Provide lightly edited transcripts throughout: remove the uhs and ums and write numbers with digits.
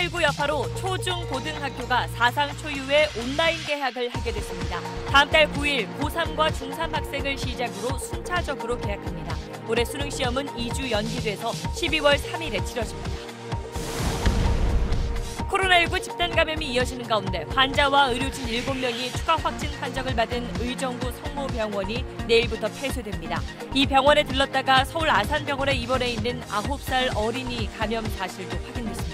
코로나19 여파로 초중 고등학교가 사상 초유의 온라인 개학을 하게 됐습니다. 다음 달 9일 고3과 중3 학생을 시작으로 순차적으로 개학합니다. 올해 수능 시험은 2주 연기돼서 12월 3일에 치러집니다. 코로나19 집단 감염이 이어지는 가운데 환자와 의료진 7명이 추가 확진 판정을 받은 의정부 성모병원이 내일부터 폐쇄됩니다. 이 병원에 들렀다가 서울 아산병원에 입원해 있는 9살 어린이 감염 사실도 확인됐습니다.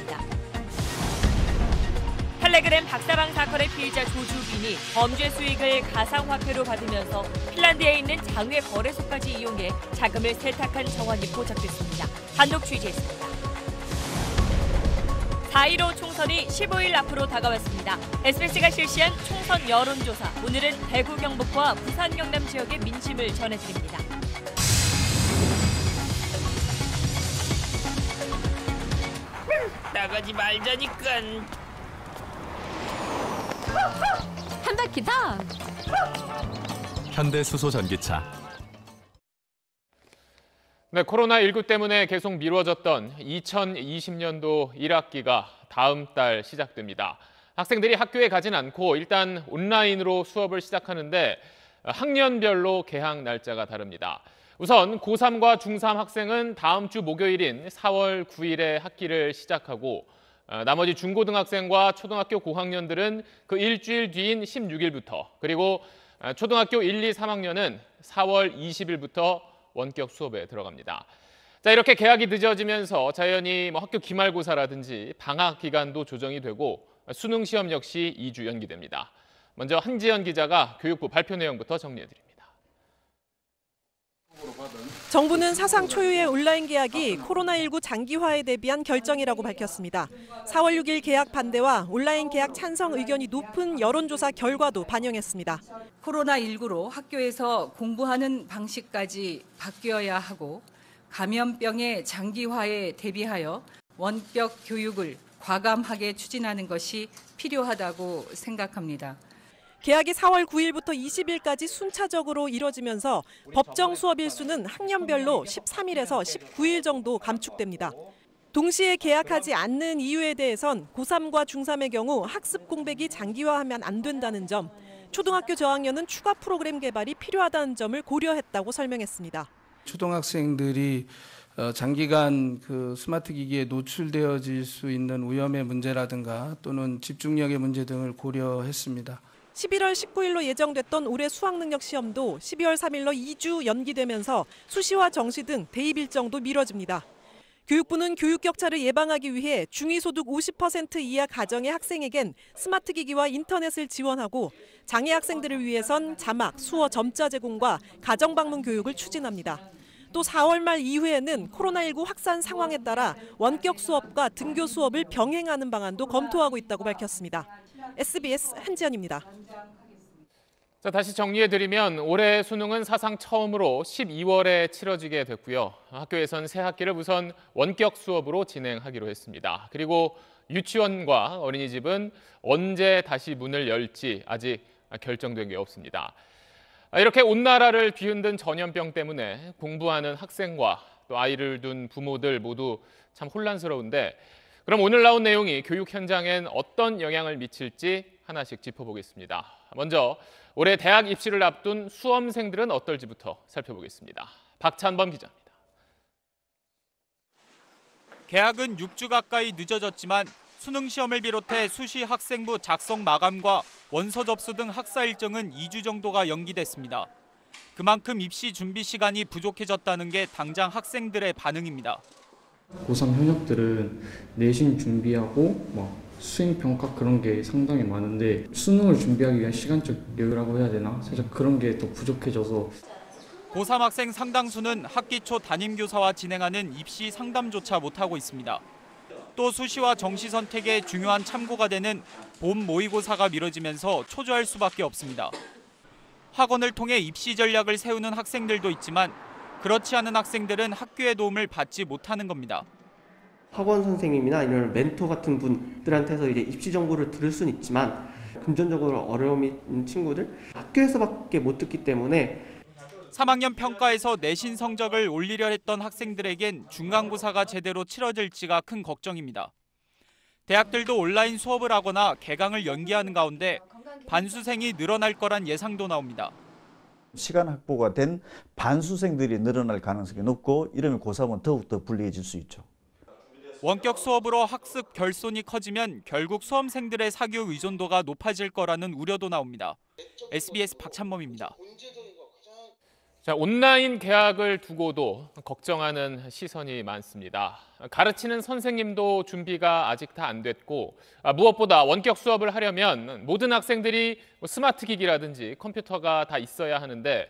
텔레그램 박사방 사건의 피의자 조주빈이 범죄 수익을 가상화폐로 받으면서 핀란드에 있는 장외 거래소까지 이용해 자금을 세탁한 정황이 포착됐습니다. 단독 취재했습니다. 4.15 총선이 15일 앞으로 다가왔습니다. SBS가 실시한 총선 여론조사. 오늘은 대구 경북과 부산 경남 지역의 민심을 전해드립니다. 나가지 말자니까. 한 바퀴 더. 현대수소전기차. 네, 코로나19 때문에 계속 미뤄졌던 2020년도 1학기가 다음 달 시작됩니다. 학생들이 학교에 가진 않고 일단 온라인으로 수업을 시작하는데 학년별로 개학 날짜가 다릅니다. 우선 고3과 중3 학생은 다음 주 목요일인 4월 9일에 학기를 시작하고 나머지 중고등학생과 초등학교 고학년들은 그 일주일 뒤인 16일부터 그리고 초등학교 1, 2, 3학년은 4월 20일부터 원격 수업에 들어갑니다. 자, 이렇게 개학이 늦어지면서 자연히 학교 기말고사라든지 방학 기간도 조정이 되고 수능 시험 역시 2주 연기됩니다. 먼저 한지연 기자가 교육부 발표 내용부터 정리해드립니다. 정부는 사상 초유의 온라인 개학이 코로나19 장기화에 대비한 결정이라고 밝혔습니다. 4월 6일 개학 반대와 온라인 개학 찬성 의견이 높은 여론조사 결과도 반영했습니다. 코로나19로 학교에서 공부하는 방식까지 바뀌어야 하고 감염병의 장기화에 대비하여 원격 교육을 과감하게 추진하는 것이 필요하다고 생각합니다. 개학이 4월 9일부터 20일까지 순차적으로 이뤄지면서 법정 수업 일수는 학년별로 13일에서 19일 정도 감축됩니다. 동시에 개학하지 않는 이유에 대해선 고3과 중3의 경우 학습 공백이 장기화하면 안 된다는 점, 초등학교 저학년은 추가 프로그램 개발이 필요하다는 점을 고려했다고 설명했습니다. 초등학생들이 장기간 스마트 기기에 노출되어질 수 있는 위험의 문제라든가 또는 집중력의 문제 등을 고려했습니다. 11월 19일로 예정됐던 올해 수학능력 시험도 12월 3일로 2주 연기되면서 수시와 정시 등 대입 일정도 미뤄집니다. 교육부는 교육 격차를 예방하기 위해 중위소득 50% 이하 가정의 학생에겐 스마트 기기와 인터넷을 지원하고 장애 학생들을 위해선 자막, 수어, 점자 제공과 가정 방문 교육을 추진합니다. 또 4월 말 이후에는 코로나19 확산 상황에 따라 원격 수업과 등교 수업을 병행하는 방안도 검토하고 있다고 밝혔습니다. SBS 한지연입니다. 자, 다시 정리해드리면 올해 수능은 사상 처음으로 12월에 치러지게 됐고요. 학교에선 새 학기를 우선 원격 수업으로 진행하기로 했습니다. 그리고 유치원과 어린이집은 언제 다시 문을 열지 아직 결정된 게 없습니다. 이렇게 온 나라를 뒤흔든 전염병 때문에 공부하는 학생과 또 아이를 둔 부모들 모두 참 혼란스러운데 그럼 오늘 나온 내용이 교육 현장엔 어떤 영향을 미칠지 하나씩 짚어보겠습니다. 먼저 올해 대학 입시를 앞둔 수험생들은 어떨지부터 살펴보겠습니다. 박찬범 기자입니다. 개학은 6주 가까이 늦어졌지만 수능 시험을 비롯해 수시 학생부 작성 마감과 원서 접수 등 학사 일정은 2주 정도가 연기됐습니다. 그만큼 입시 준비 시간이 부족해졌다는 게 당장 학생들의 반응입니다. 고3 현역들은 내신 준비하고 수행평가 그런 게 상당히 많은데 수능을 준비하기 위한 시간적 여유라고 해야 되나? 살짝 그런 게 더 부족해져서. 고3 학생 상당수는 학기 초 담임교사와 진행하는 입시 상담조차 못하고 있습니다. 또 수시와 정시 선택에 중요한 참고가 되는 봄 모의고사가 미뤄지면서 초조할 수밖에 없습니다. 학원을 통해 입시 전략을 세우는 학생들도 있지만 그렇지 않은 학생들은 학교의 도움을 받지 못하는 겁니다. 학원 선생님이나 이런 멘토 같은 분들한테서 이제 입시 정보를 들을 수는 있지만 금전적으로 어려움이 있는 친구들 학교에서밖에 못 듣기 때문에 3학년 평가에서 내신 성적을 올리려 했던 학생들에겐 중간고사가 제대로 치러질지가 큰 걱정입니다. 대학들도 온라인 수업을 하거나 개강을 연기하는 가운데 반수생이 늘어날 거란 예상도 나옵니다. 시간 확보가 된 반수생들이 늘어날 가능성이 높고 이러면 고3은 더욱더 불리해질 수 있죠. 원격 수업으로 학습 결손이 커지면 결국 수험생들의 사교 의존도가 높아질 거라는 우려도 나옵니다. SBS 박찬범입니다. 자, 온라인 개학을 두고도 걱정하는 시선이 많습니다. 가르치는 선생님도 준비가 아직 다 안 됐고 무엇보다 원격 수업을 하려면 모든 학생들이 스마트 기기라든지 컴퓨터가 다 있어야 하는데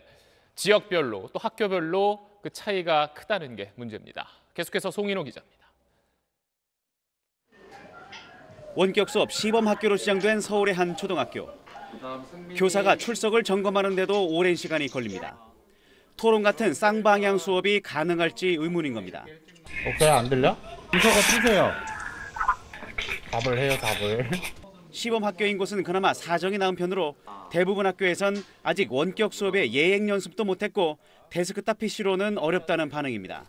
지역별로 또 학교별로 그 차이가 크다는 게 문제입니다. 계속해서 송인호 기자입니다. 원격 수업 시범 학교로 시작된 서울의 한 초등학교. 교사가 출석을 점검하는데도 오랜 시간이 걸립니다. 토론 같은 쌍방향 수업이 가능할지 의문인 겁니다. 그래 안 들려? 비서가 뜨세요. 답을 해요, 답을. 시범 학교인 곳은 그나마 사정이 나은 편으로 대부분 학교에선 아직 원격 수업에 예행 연습도 못했고 데스크탑 PC로는 어렵다는 반응입니다.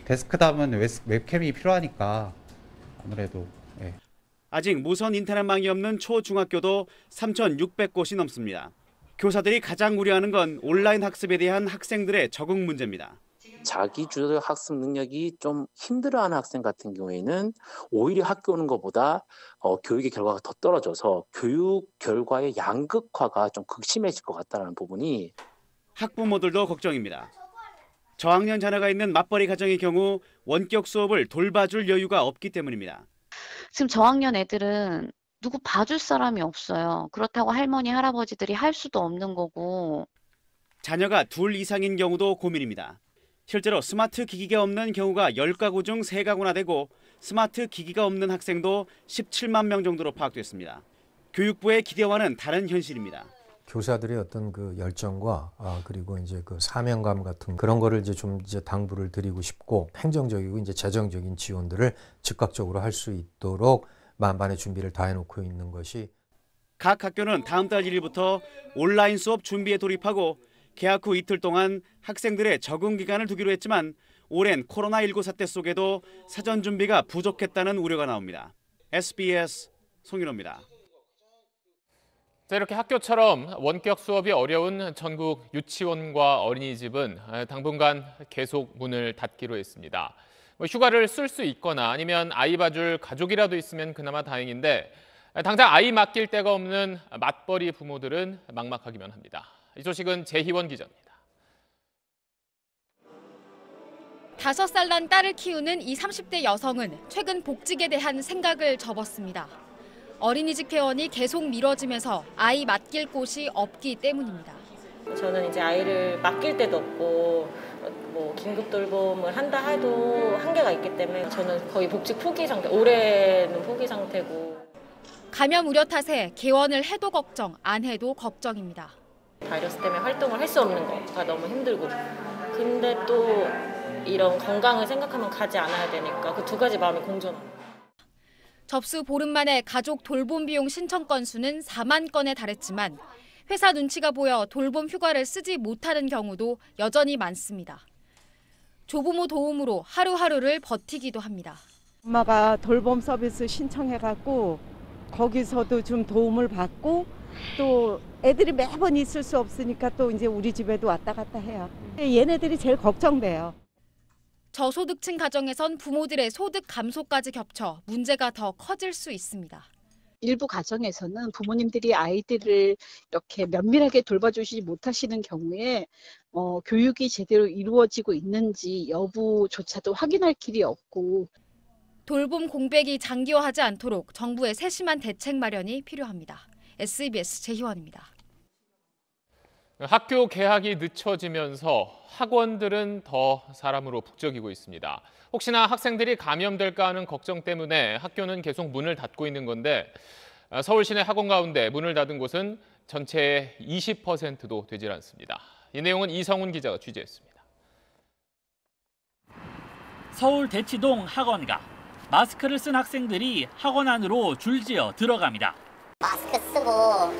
데스크탑은 웹캠이 필요하니까 아무래도. 네. 아직 무선 인터넷망이 없는 초중학교도 3,600곳이 넘습니다. 교사들이 가장 우려하는 건 온라인 학습에 대한 학생들의 적응 문제입니다. 자기 주도 학습 능력이 좀 힘들어하는 학생 같은 경우에는 오히려 학교 오는 것보다 교육의 결과가 더 떨어져서 교육 결과의 양극화가 좀 극심해질 것 같다는 부분이 학부모들도 걱정입니다. 저학년 자녀가 있는 맞벌이 가정의 경우 원격 수업을 돌봐줄 여유가 없기 때문입니다. 지금 저학년 애들은 누구 봐줄 사람이 없어요. 그렇다고 할머니, 할아버지들이 할 수도 없는 거고. 자녀가 둘 이상인 경우도 고민입니다. 실제로 스마트 기기가 없는 경우가 10가구 중 3가구나 되고 스마트 기기가 없는 학생도 17만 명 정도로 파악됐습니다. 교육부의 기대와는 다른 현실입니다. 교사들의 어떤 그 열정과 그리고 이제 그 사명감 같은 그런 거를 좀 당부를 드리고 싶고 행정적이고 이제 재정적인 지원들을 즉각적으로 할 수 있도록 만반의 준비를 다 해놓고 있는 것이. 각 학교는 다음 달 1일부터 온라인 수업 준비에 돌입하고 개학 후 이틀 동안 학생들의 적응 기간을 두기로 했지만 오랜 코로나19 사태 속에도 사전 준비가 부족했다는 우려가 나옵니다. SBS 송인호입니다. 자, 이렇게 학교처럼 원격 수업이 어려운 전국 유치원과 어린이집은 당분간 계속 문을 닫기로 했습니다. 휴가를 쓸 수 있거나 아니면 아이 봐줄 가족이라도 있으면 그나마 다행인데 당장 아이 맡길 데가 없는 맞벌이 부모들은 막막하기만 합니다. 이 소식은 재희원 기자입니다. 5살 난 딸을 키우는 이 30대 여성은 최근 복직에 대한 생각을 접었습니다. 어린이집 개원이 계속 미뤄지면서 아이 맡길 곳이 없기 때문입니다. 저는 이제 아이를 맡길 데도 없고 뭐 긴급 돌봄을 한다 해도 한계가 있기 때문에 저는 거의 복직 포기 상태, 올해는 포기 상태고. 감염 우려 탓에 개원을 해도 걱정, 안 해도 걱정입니다. 바이러스 때문에 활동을 할 수 없는 거가 너무 힘들고 근데 또 이런 건강을 생각하면 가지 않아야 되니까 그 두 가지 마음이 공존합니다. 접수 보름 만에 가족 돌봄 비용 신청 건수는 4만 건에 달했지만 회사 눈치가 보여 돌봄 휴가를 쓰지 못하는 경우도 여전히 많습니다. 조부모 도움으로 하루하루를 버티기도 합니다. 엄마가 돌봄 서비스 신청해갖고 거기서도 좀 도움을 받고 또 애들이 매번 있을 수 없으니까 또 이제 우리 집에도 왔다 갔다 해요. 얘네들이 제일 걱정돼요. 저소득층 가정에선 부모들의 소득 감소까지 겹쳐 문제가 더 커질 수 있습니다. 일부 가정에서는 부모님들이 아이들을 이렇게 면밀하게 돌봐주시지 못하시는 경우에 교육이 제대로 이루어지고 있는지 여부조차도 확인할 길이 없고. 돌봄 공백이 장기화하지 않도록 정부의 세심한 대책 마련이 필요합니다. SBS 재희원입니다. 학교 개학이 늦춰지면서 학원들은 더 사람으로 북적이고 있습니다. 혹시나 학생들이 감염될까 하는 걱정 때문에 학교는 계속 문을 닫고 있는 건데 서울 시내 학원 가운데 문을 닫은 곳은 전체의 20%도 되질 않습니다. 이 내용은 이성훈 기자가 취재했습니다. 서울 대치동 학원가. 마스크를 쓴 학생들이 학원 안으로 줄지어 들어갑니다. 마스크 쓰고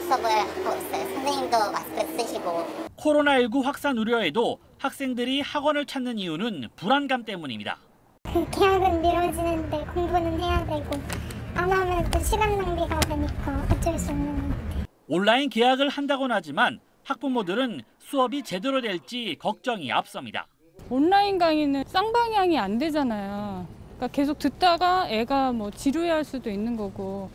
수업을 하고 있어요. 선생님도 마스크 쓰시고. 코로나19 확산 우려에도 학생들이 학원을 찾는 이유는 불안감 때문입니다. 개학은 미뤄지는데 공부는 해야 되고 안 하면 또 시간 낭비가 되니까 어쩔 수 없는 것 같아요. 온라인 계약을 한다곤 하지만 학부모들은 수업이 제대로 될지 걱정이 앞섭니다. 온라인 강의는 쌍방향이 안 되잖아요. 그러니까 계속 듣다가 애가 뭐 지루해할 수도 있는 거고.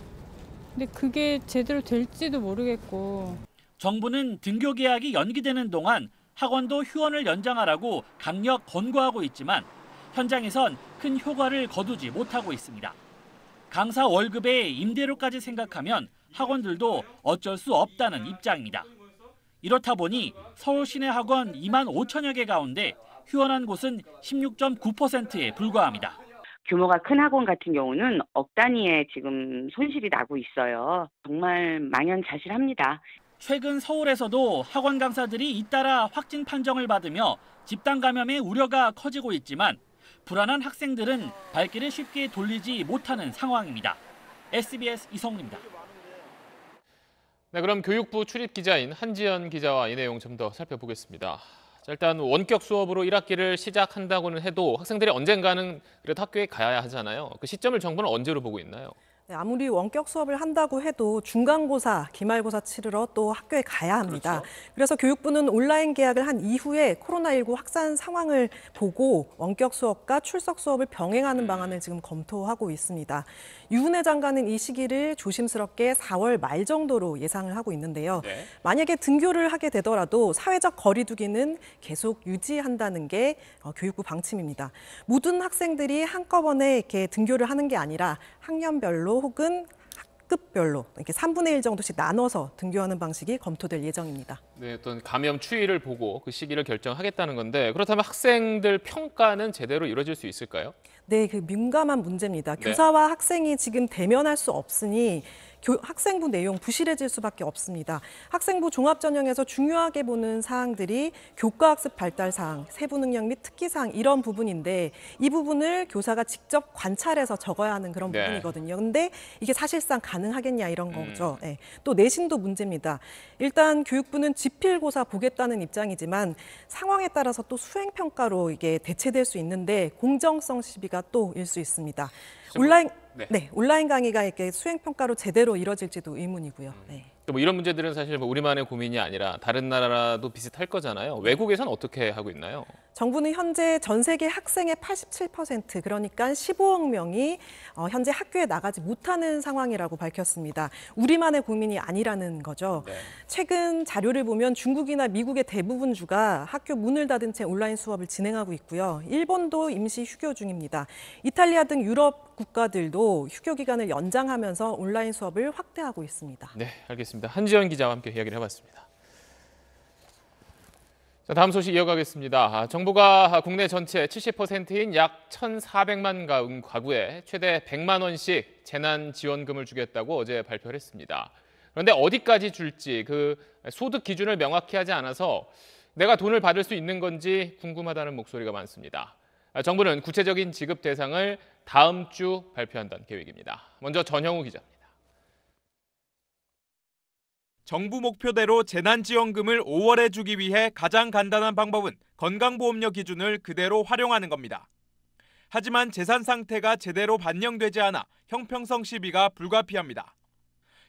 근데 그게 제대로 될지도 모르겠고. 정부는 등교 계약이 연기되는 동안 학원도 휴원을 연장하라고 강력 권고하고 있지만 현장에선 큰 효과를 거두지 못하고 있습니다. 강사 월급의 임대료까지 생각하면 학원들도 어쩔 수 없다는 입장입니다. 이렇다 보니 서울 시내 학원 2만 5천여 개 가운데 휴원한 곳은 16.9%에 불과합니다. 규모가 큰 학원 같은 경우는 억 단위의 지금 손실이 나고 있어요. 정말 망연자실합니다. 최근 서울에서도 학원 강사들이 잇따라 확진 판정을 받으며 집단 감염의 우려가 커지고 있지만 불안한 학생들은 발길을 쉽게 돌리지 못하는 상황입니다. SBS 이성훈입니다. 네, 그럼 교육부 출입 기자인 한지연 기자와 이 내용 좀 더 살펴보겠습니다. 자, 일단 원격 수업으로 1학기를 시작한다고는 해도 학생들이 언젠가는 그래도 학교에 가야 하잖아요. 그 시점을 정부는 언제로 보고 있나요? 네, 아무리 원격 수업을 한다고 해도 중간고사, 기말고사 치르러 또 학교에 가야 합니다. 그렇죠. 그래서 교육부는 온라인 계약을 한 이후에 코로나19 확산 상황을 보고 원격 수업과 출석 수업을 병행하는 방안을 지금 검토하고 있습니다. 유은혜 장관은 이 시기를 조심스럽게 4월 말 정도로 예상을 하고 있는데요. 네. 만약에 등교를 하게 되더라도 사회적 거리 두기는 계속 유지한다는 게 교육부 방침입니다. 모든 학생들이 한꺼번에 이렇게 등교를 하는 게 아니라 학년별로 혹은 학급별로 이렇게 3분의 1 정도씩 나눠서 등교하는 방식이 검토될 예정입니다. 네, 어떤 감염 추이를 보고 그 시기를 결정하겠다는 건데 그렇다면 학생들 평가는 제대로 이루어질 수 있을까요? 네, 그 민감한 문제입니다. 네. 교사와 학생이 지금 대면할 수 없으니 학생부 내용 부실해질 수밖에 없습니다. 학생부 종합전형에서 중요하게 보는 사항들이 교과학습 발달 사항, 세부 능력 및 특기 사항 이런 부분인데 이 부분을 교사가 직접 관찰해서 적어야 하는 그런 네. 부분이거든요. 근데 이게 사실상 가능하겠냐 이런 거죠. 네. 또 내신도 문제입니다. 일단 교육부는 지필고사 보겠다는 입장이지만 상황에 따라서 또 수행평가로 이게 대체될 수 있는데 공정성 시비가 또 일 수 있습니다. 온라인 강의가 이렇게 수행평가로 제대로 이뤄질지도 의문이고요. 네. 또 뭐 이런 문제들은 사실 뭐 우리만의 고민이 아니라 다른 나라도 비슷할 거잖아요. 외국에선 어떻게 하고 있나요? 정부는 현재 전 세계 학생의 87% 그러니까 15억 명이 현재 학교에 나가지 못하는 상황이라고 밝혔습니다. 우리만의 고민이 아니라는 거죠. 네. 최근 자료를 보면 중국이나 미국의 대부분 주가 학교 문을 닫은 채 온라인 수업을 진행하고 있고요. 일본도 임시 휴교 중입니다. 이탈리아 등 유럽 국가들도 휴교 기간을 연장하면서 온라인 수업을 확대하고 있습니다. 네, 알겠습니다. 한지연 기자와 함께 이야기를 해봤습니다. 자, 다음 소식 이어가겠습니다. 정부가 국내 전체 70%인 약 1,400만 가구에 최대 100만 원씩 재난지원금을 주겠다고 어제 발표를 했습니다. 그런데 어디까지 줄지 그 소득 기준을 명확히 하지 않아서 내가 돈을 받을 수 있는 건지 궁금하다는 목소리가 많습니다. 정부는 구체적인 지급 대상을 다음 주 발표한다는 계획입니다. 먼저 전형우 기자입니다. 정부 목표대로 재난지원금을 5월에 주기 위해 가장 간단한 방법은 건강보험료 기준을 그대로 활용하는 겁니다. 하지만 재산 상태가 제대로 반영되지 않아 형평성 시비가 불가피합니다.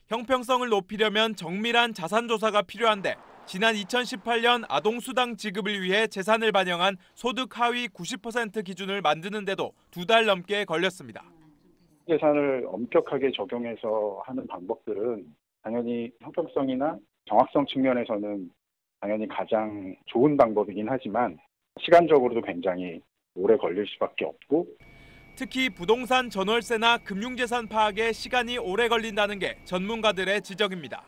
형평성을 높이려면 정밀한 자산조사가 필요한데 지난 2018년 아동수당 지급을 위해 재산을 반영한 소득 하위 90% 기준을 만드는데도 2달 넘게 걸렸습니다. 예산을 엄격하게 적용해서 하는 방법들은 당연히 형평성이나 정확성 측면에서는 당연히 가장 좋은 방법이긴 하지만 시간적으로도 굉장히 오래 걸릴 수밖에 없고 특히 부동산 전월세나 금융재산 파악에 시간이 오래 걸린다는 게 전문가들의 지적입니다.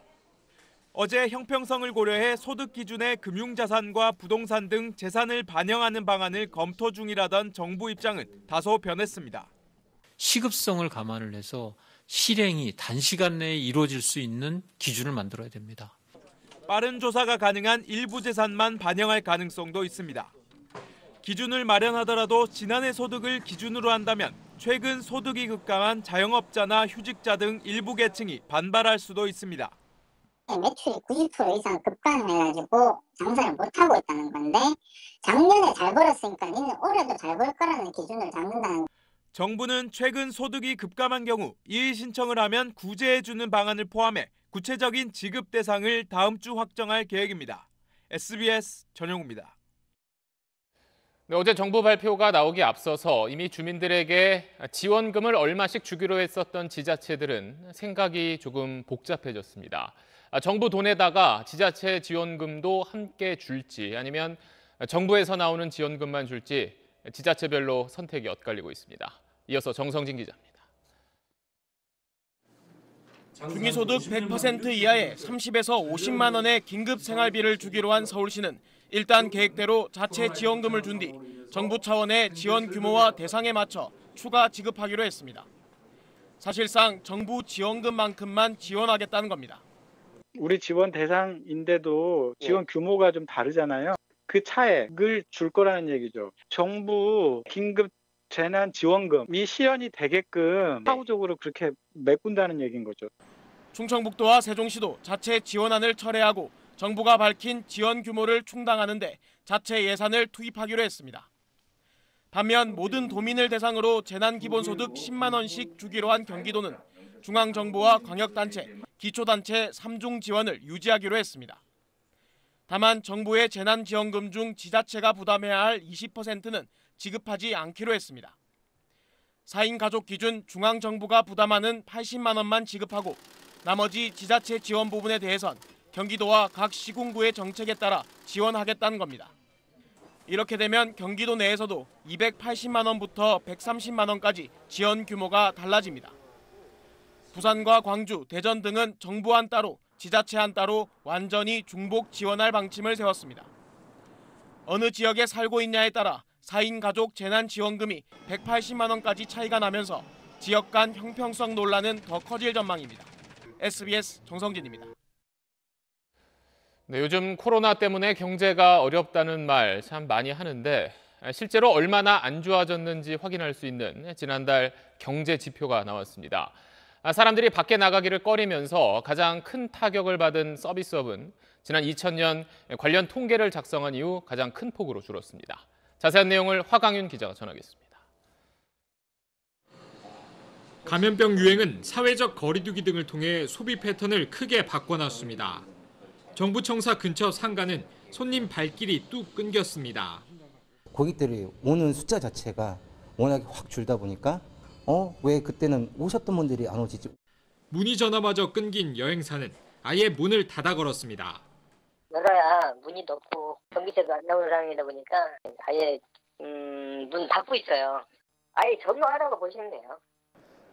어제 형평성을 고려해 소득 기준의 금융자산과 부동산 등 재산을 반영하는 방안을 검토 중이라던 정부 입장은 다소 변했습니다. 시급성을 감안을 해서 실행이 단시간 내에 이루어질 수 있는 기준을 만들어야 됩니다. 빠른 조사가 가능한 일부 재산만 반영할 가능성도 있습니다. 기준을 마련하더라도 지난해 소득을 기준으로 한다면 최근 소득이 급감한 자영업자나 휴직자 등 일부 계층이 반발할 수도 있습니다. 매출이 90% 이상 급감해가지고 장사를 못하고 있다는 건데 작년에 잘 벌었으니까 이는 올해도 잘 벌 거라는 기준을 잡는다는. 정부는 최근 소득이 급감한 경우 이의 신청을 하면 구제해주는 방안을 포함해 구체적인 지급 대상을 다음 주 확정할 계획입니다. SBS 전영우입니다. 네, 어제 정부 발표가 나오기 앞서서 이미 주민들에게 지원금을 얼마씩 주기로 했었던 지자체들은 생각이 조금 복잡해졌습니다. 정부 돈에다가 지자체 지원금도 함께 줄지 아니면 정부에서 나오는 지원금만 줄지 지자체별로 선택이 엇갈리고 있습니다. 이어서 정성진 기자입니다. 중위소득 100% 이하의 30에서 50만 원의 긴급 생활비를 주기로 한 서울시는 일단 계획대로 자체 지원금을 준 뒤 정부 차원의 지원 규모와 대상에 맞춰 추가 지급하기로 했습니다. 사실상 정부 지원금만큼만 지원하겠다는 겁니다. 우리 지원 대상인데도 지원 규모가 좀 다르잖아요. 그 차액을 줄 거라는 얘기죠. 정부 긴급 재난 지원금이 실현이 되게끔 사후적으로 그렇게 메꾼다는 얘기인 거죠. 충청북도와 세종시도 자체 지원안을 철회하고 정부가 밝힌 지원 규모를 충당하는데 자체 예산을 투입하기로 했습니다. 반면 모든 도민을 대상으로 재난기본소득 10만 원씩 주기로 한 경기도는 중앙정부와 광역단체, 기초단체 3중 지원을 유지하기로 했습니다. 다만 정부의 재난지원금 중 지자체가 부담해야 할 20%는 지급하지 않기로 했습니다. 4인 가족 기준 중앙정부가 부담하는 80만 원만 지급하고 나머지 지자체 지원 부분에 대해선 경기도와 각 시군구의 정책에 따라 지원하겠다는 겁니다. 이렇게 되면 경기도 내에서도 280만 원부터 130만 원까지 지원 규모가 달라집니다. 부산과 광주, 대전 등은 정부안 따로, 지자체안 따로 완전히 중복 지원할 방침을 세웠습니다. 어느 지역에 살고 있냐에 따라 4인 가족 재난지원금이 180만 원까지 차이가 나면서 지역 간 형평성 논란은 더 커질 전망입니다. SBS 정성진입니다. 네, 요즘 코로나 때문에 경제가 어렵다는 말 참 많이 하는데 실제로 얼마나 안 좋아졌는지 확인할 수 있는 지난달 경제 지표가 나왔습니다. 사람들이 밖에 나가기를 꺼리면서 가장 큰 타격을 받은 서비스업은 지난 2000년 관련 통계를 작성한 이후 가장 큰 폭으로 줄었습니다. 자세한 내용을 화강윤 기자가 전하겠습니다. 감염병 유행은 사회적 거리 두기 등을 통해 소비 패턴을 크게 바꿔놨습니다. 정부 청사 근처 상가는 손님 발길이 뚝 끊겼습니다. 고객들이 오는 숫자 자체가 워낙에 확 줄다 보니까 왜 그때는 오셨던 분들이 안 오시지? 문의 전화마저 끊긴 여행사는 아예 문을 닫아 걸었습니다. 나라야 문의도 없고 전기세도 안 나오는 상황이다 보니까 아예 문 닫고 있어요. 아예 적용하라고 보시면 돼요.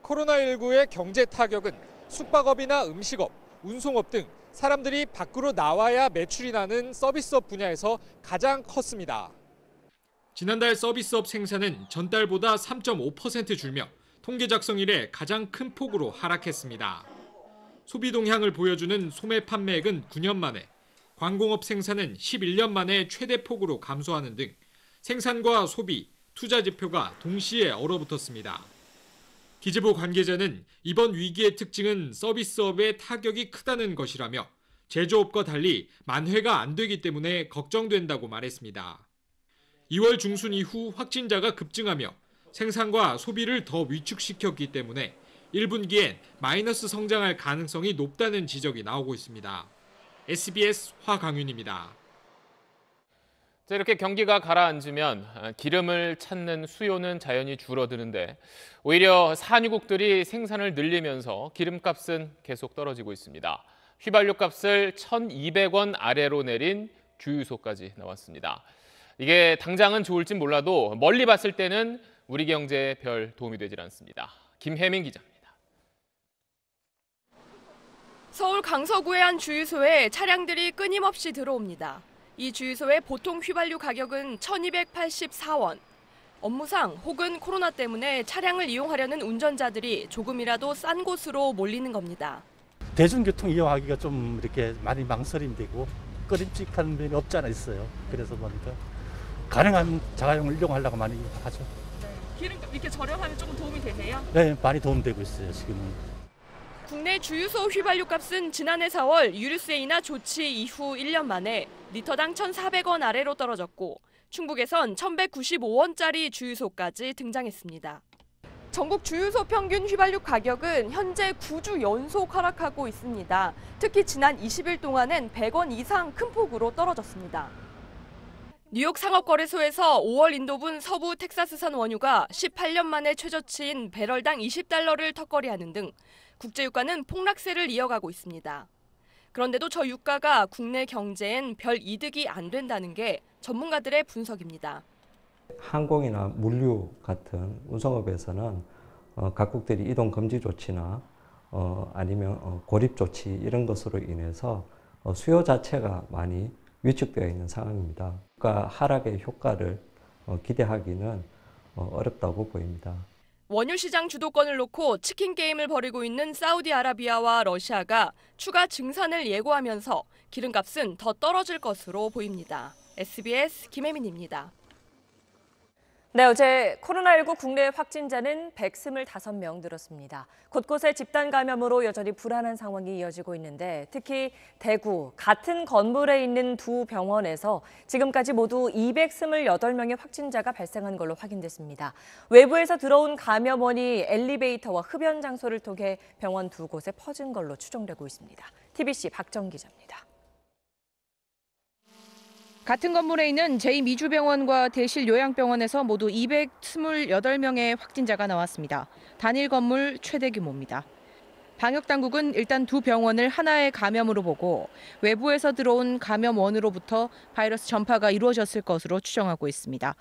코로나19의 경제 타격은 숙박업이나 음식업, 운송업 등 사람들이 밖으로 나와야 매출이 나는 서비스업 분야에서 가장 컸습니다. 지난달 서비스업 생산은 전달보다 3.5% 줄며 통계 작성 이래 가장 큰 폭으로 하락했습니다. 소비 동향을 보여주는 소매 판매액은 9년 만에, 관공업 생산은 11년 만에 최대 폭으로 감소하는 등 생산과 소비, 투자 지표가 동시에 얼어붙었습니다. 기재부 관계자는 이번 위기의 특징은 서비스업의 타격이 크다는 것이라며 제조업과 달리 만회가 안 되기 때문에 걱정된다고 말했습니다. 2월 중순 이후 확진자가 급증하며 생산과 소비를 더 위축시켰기 때문에 1분기엔 마이너스 성장할 가능성이 높다는 지적이 나오고 있습니다. SBS 화강윤입니다. 이렇게 경기가 가라앉으면 기름을 찾는 수요는 자연히 줄어드는데 오히려 산유국들이 생산을 늘리면서 기름값은 계속 떨어지고 있습니다. 휘발유 값을 1,200원 아래로 내린 주유소까지 나왔습니다. 이게 당장은 좋을진 몰라도 멀리 봤을 때는 우리 경제에 별 도움이 되질 않습니다. 김혜민 기자입니다. 서울 강서구의 한 주유소에 차량들이 끊임없이 들어옵니다. 이 주유소의 보통 휘발유 가격은 1,284원. 업무상 혹은 코로나 때문에 차량을 이용하려는 운전자들이 조금이라도 싼 곳으로 몰리는 겁니다. 대중교통 이용하기가 좀 이렇게 많이 망설임되고 꺼림칙한 면이 없지 않아 있어요. 그래서 보니까 가능한 자가용을 이용하려고 많이 하죠. 기름 이렇게 저렴하면 조금 도움이 되세요? 네, 많이 도움되고 있어요, 지금은. 국내 주유소 휘발유 값은 지난해 4월 유류세이나 조치 이후 1년 만에 리터당 1,400원 아래로 떨어졌고 충북에선 1,195원짜리 주유소까지 등장했습니다. 전국 주유소 평균 휘발유 가격은 현재 9주 연속 하락하고 있습니다. 특히 지난 20일 동안은 100원 이상 큰 폭으로 떨어졌습니다. 뉴욕 상업거래소에서 5월 인도분 서부 텍사스산 원유가 18년 만에 최저치인 배럴당 $20를 턱걸이하는 등 국제유가는 폭락세를 이어가고 있습니다. 그런데도 저 유가가 국내 경제엔 별 이득이 안 된다는 게 전문가들의 분석입니다. 항공이나 물류 같은 운송업에서는 각국들이 이동 금지 조치나 아니면 고립 조치 이런 것으로 인해서 수요 자체가 많이 위축되어 있는 상황입니다. 그러니까 하락의 효과를 기대하기는 어렵다고 보입니다. 원유 시장 주도권을 놓고 치킨 게임을 벌이고 있는 사우디아라비아와 러시아가 추가 증산을 예고하면서 기름값은 더 떨어질 것으로 보입니다. SBS 김혜민입니다. 네, 어제 코로나19 국내 확진자는 125명 늘었습니다. 곳곳에 집단 감염으로 여전히 불안한 상황이 이어지고 있는데 특히 대구 같은 건물에 있는 두 병원에서 지금까지 모두 228명의 확진자가 발생한 걸로 확인됐습니다. 외부에서 들어온 감염원이 엘리베이터와 흡연 장소를 통해 병원 두 곳에 퍼진 걸로 추정되고 있습니다. TBC 박정 기자입니다. 같은 건물에 있는 제2미주병원과 대실요양병원에서 모두 228명의 확진자가 나왔습니다. 단일 건물 최대 규모입니다. 방역당국은 일단 두 병원을 하나의 감염으로 보고 외부에서 들어온 감염원으로부터 바이러스 전파가 이루어졌을 것으로 추정하고 있습니다.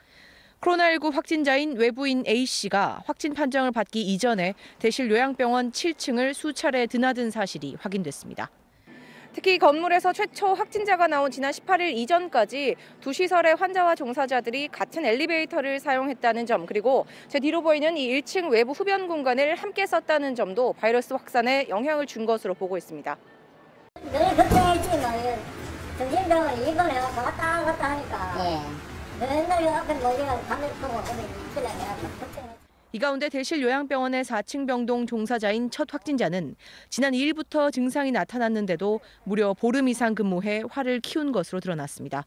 코로나19 확진자인 외부인 A씨가 확진 판정을 받기 이전에 대실요양병원 7층을 수차례 드나든 사실이 확인됐습니다. 특히 건물에서 최초 확진자가 나온 지난 18일 이전까지 두 시설의 환자와 종사자들이 같은 엘리베이터를 사용했다는 점, 그리고 제 뒤로 보이는 이 1층 외부 흡연 공간을 함께 썼다는 점도 바이러스 확산에 영향을 준 것으로 보고 있습니다. 늘 걱정했지만 정신병원 입원해 왔다 갔다 하니까 맨날 앞에 모이면 밤에 보고 오늘 걱정해. 이 가운데 대실요양병원의 4층 병동 종사자인 첫 확진자는 지난 2일부터 증상이 나타났는데도 무려 보름 이상 근무해 화를 키운 것으로 드러났습니다.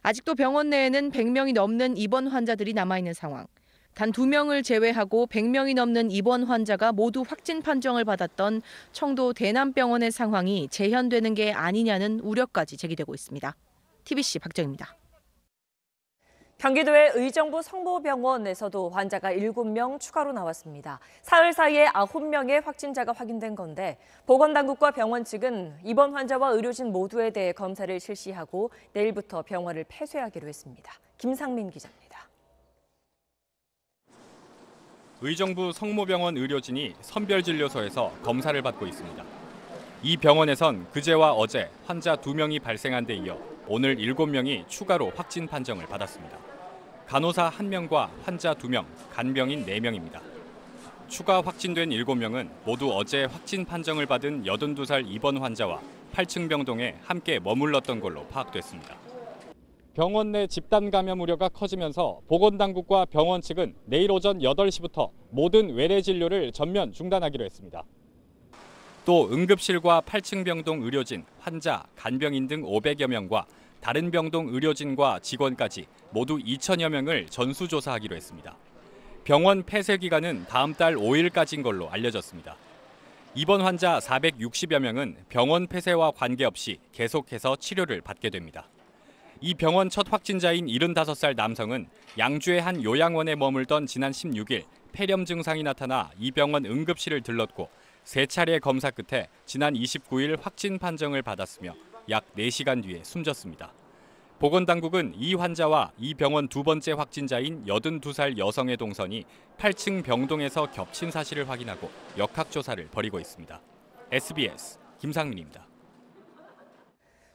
아직도 병원 내에는 100명이 넘는 입원 환자들이 남아있는 상황. 단 2명을 제외하고 100명이 넘는 입원 환자가 모두 확진 판정을 받았던 청도 대남병원의 상황이 재현되는 게 아니냐는 우려까지 제기되고 있습니다. TBC 박정입니다. 경기도의 의정부 성모병원에서도 환자가 7명 추가로 나왔습니다. 사흘 사이에 9명의 확진자가 확인된 건데 보건당국과 병원 측은 입원 환자와 의료진 모두에 대해 검사를 실시하고 내일부터 병원을 폐쇄하기로 했습니다. 김상민 기자입니다. 의정부 성모병원 의료진이 선별진료소에서 검사를 받고 있습니다. 이 병원에선 그제와 어제 환자 2명이 발생한 데 이어 오늘 7명이 추가로 확진 판정을 받았습니다. 간호사 1명과 환자 2명, 간병인 4명입니다. 추가 확진된 7명은 모두 어제 확진 판정을 받은 82살 입원 환자와 8층 병동에 함께 머물렀던 걸로 파악됐습니다. 병원 내 집단 감염 우려가 커지면서 보건당국과 병원 측은 내일 오전 8시부터 모든 외래 진료를 전면 중단하기로 했습니다. 또 응급실과 8층 병동 의료진, 환자, 간병인 등 500여 명과 다른 병동 의료진과 직원까지 모두 2천여 명을 전수조사하기로 했습니다. 병원 폐쇄 기간은 다음 달 5일까지인 걸로 알려졌습니다. 입원 환자 460여 명은 병원 폐쇄와 관계없이 계속해서 치료를 받게 됩니다. 이 병원 첫 확진자인 75살 남성은 양주의 한 요양원에 머물던 지난 16일 폐렴 증상이 나타나 이 병원 응급실을 들렀고 3차례 검사 끝에 지난 29일 확진 판정을 받았으며 약 4시간 뒤에 숨졌습니다. 보건당국은 이 환자와 이 병원 두 번째 확진자인 82살 여성의 동선이 8층 병동에서 겹친 사실을 확인하고 역학조사를 벌이고 있습니다. SBS 김상민입니다.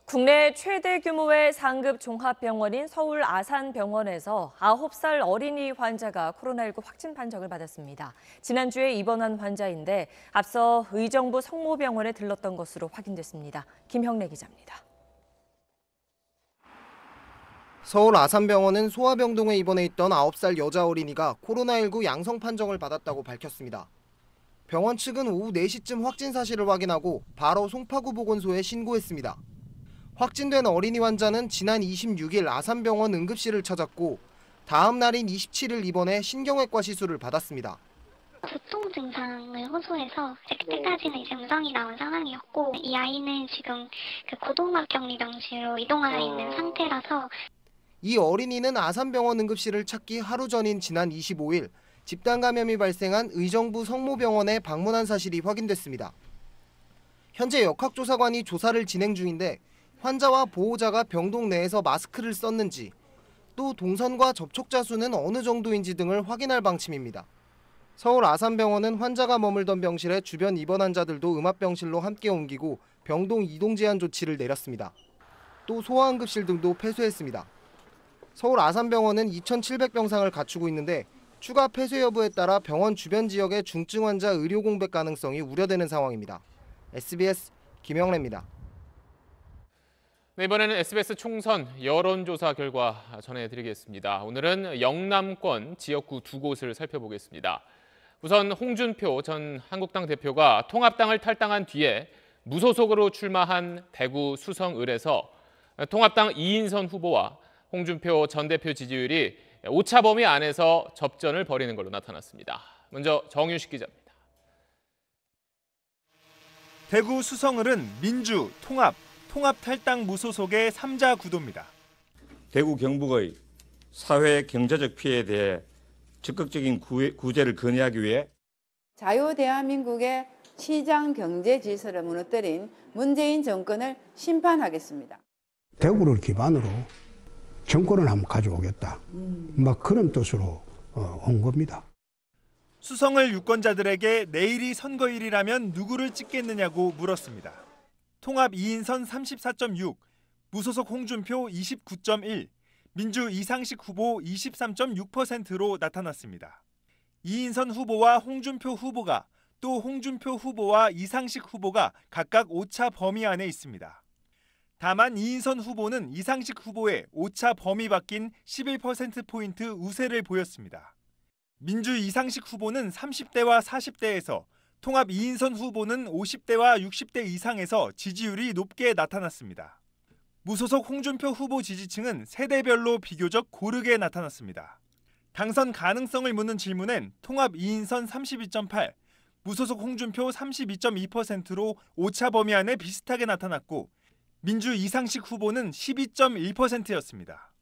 국내 최대 규모의 상급 종합병원인 서울 아산병원에서 9살 어린이 환자가 코로나19 확진 판정을 받았습니다. 지난주에 입원한 환자인데 앞서 의정부 성모병원에 들렀던 것으로 확인됐습니다. 김형래 기자입니다. 서울 아산병원은 소아병동에 입원해 있던 9살 여자 어린이가 코로나19 양성 판정을 받았다고 밝혔습니다. 병원 측은 오후 4시쯤 확진 사실을 확인하고 바로 송파구 보건소에 신고했습니다. 확진된 어린이 환자는 지난 26일 아산병원 응급실을 찾았고 다음 날인 27일 입원해 신경외과 시술을 받았습니다. 두통 증상을 호소해서 그때까지는 이제 음성이 나온 상황이었고, 이 아이는 지금 그 고동맥경리병실로 이동하여 있는 상태라서. 이 어린이는 아산병원 응급실을 찾기 하루 전인 지난 25일 집단 감염이 발생한 의정부 성모병원에 방문한 사실이 확인됐습니다. 현재 역학조사관이 조사를 진행 중인데 환자와 보호자가 병동 내에서 마스크를 썼는지, 또 동선과 접촉자 수는 어느 정도인지 등을 확인할 방침입니다. 서울 아산병원은 환자가 머물던 병실에 주변 입원 환자들도 음압병실로 함께 옮기고 병동 이동 제한 조치를 내렸습니다. 또 소아응급실 등도 폐쇄했습니다. 서울 아산병원은 2,700병상을 갖추고 있는데 추가 폐쇄 여부에 따라 병원 주변 지역의 중증 환자 의료 공백 가능성이 우려되는 상황입니다. SBS 김영래입니다. 네, 이번에는 SBS 총선 여론조사 결과 전해드리겠습니다. 오늘은 영남권 지역구 두 곳을 살펴보겠습니다. 우선 홍준표 전 한국당 대표가 통합당을 탈당한 뒤에 무소속으로 출마한 대구 수성을에서 통합당 이인선 후보와 홍준표 전 대표 지지율이 오차 범위 안에서 접전을 벌이는 걸로 나타났습니다. 먼저 정유식 기자입니다. 대구 수성을은 민주, 통합 탈당 무소속의 3자 구도입니다. 대구 경북의 사회 경제적 피해에 대해 적극적인 구제를 건의하기 위해 자유대한민국의 시장 경제 질서를 무너뜨린 문재인 정권을 심판하겠습니다. 대구를 기반으로 정권을 한번 가져오겠다. 막 그런 뜻으로 온 겁니다. 수성을 유권자들에게 내일이 선거일이라면 누구를 찍겠느냐고 물었습니다. 통합 이인선 34.6, 무소속 홍준표 29.1, 민주 이상식 후보 23.6%로 나타났습니다. 이인선 후보와 홍준표 후보가 또 홍준표 후보와 이상식 후보가 각각 오차 범위 안에 있습니다. 다만 이인선 후보는 이상식 후보의 오차 범위 밖인 11%포인트 우세를 보였습니다. 민주 이상식 후보는 30대와 40대에서, 통합 이인선 후보는 50대와 60대 이상에서 지지율이 높게 나타났습니다. 무소속 홍준표 후보 지지층은 세대별로 비교적 고르게 나타났습니다. 당선 가능성을 묻는 질문엔 통합 이인선 32.8, 무소속 홍준표 32.2%로 오차 범위 안에 비슷하게 나타났고, 민주 이상식 후보는 12.1%였습니다.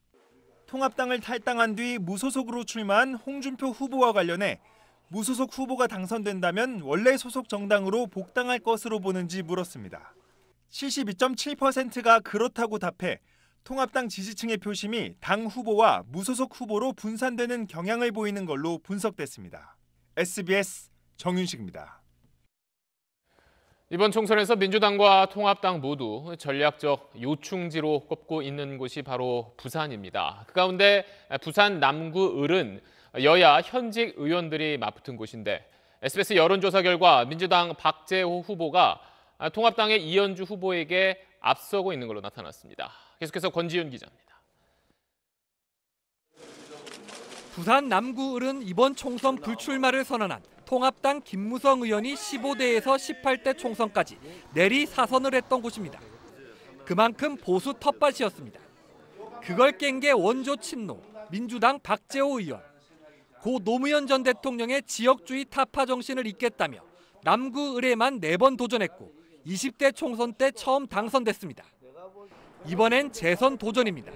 통합당을 탈당한 뒤 무소속으로 출마한 홍준표 후보와 관련해 무소속 후보가 당선된다면 원래 소속 정당으로 복당할 것으로 보는지 물었습니다. 72.7%가 그렇다고 답해 통합당 지지층의 표심이 당 후보와 무소속 후보로 분산되는 경향을 보이는 걸로 분석됐습니다. SBS 정윤식입니다. 이번 총선에서 민주당과 통합당 모두 전략적 요충지로 꼽고 있는 곳이 바로 부산입니다. 그 가운데 부산 남구 을은 여야 현직 의원들이 맞붙은 곳인데 SBS 여론조사 결과 민주당 박재호 후보가 통합당의 이현주 후보에게 앞서고 있는 걸로 나타났습니다. 계속해서 권지윤 기자입니다. 부산 남구 을은 이번 총선 불출마를 선언한 통합당 김무성 의원이 15대에서 18대 총선까지 내리 사선을 했던 곳입니다. 그만큼 보수 텃밭이었습니다. 그걸 깬 게 원조 친노 민주당 박재호 의원. 고 노무현 전 대통령의 지역주의 타파 정신을 잇겠다며 남구 을에만 4번 도전했고 20대 총선 때 처음 당선됐습니다. 이번엔 재선 도전입니다.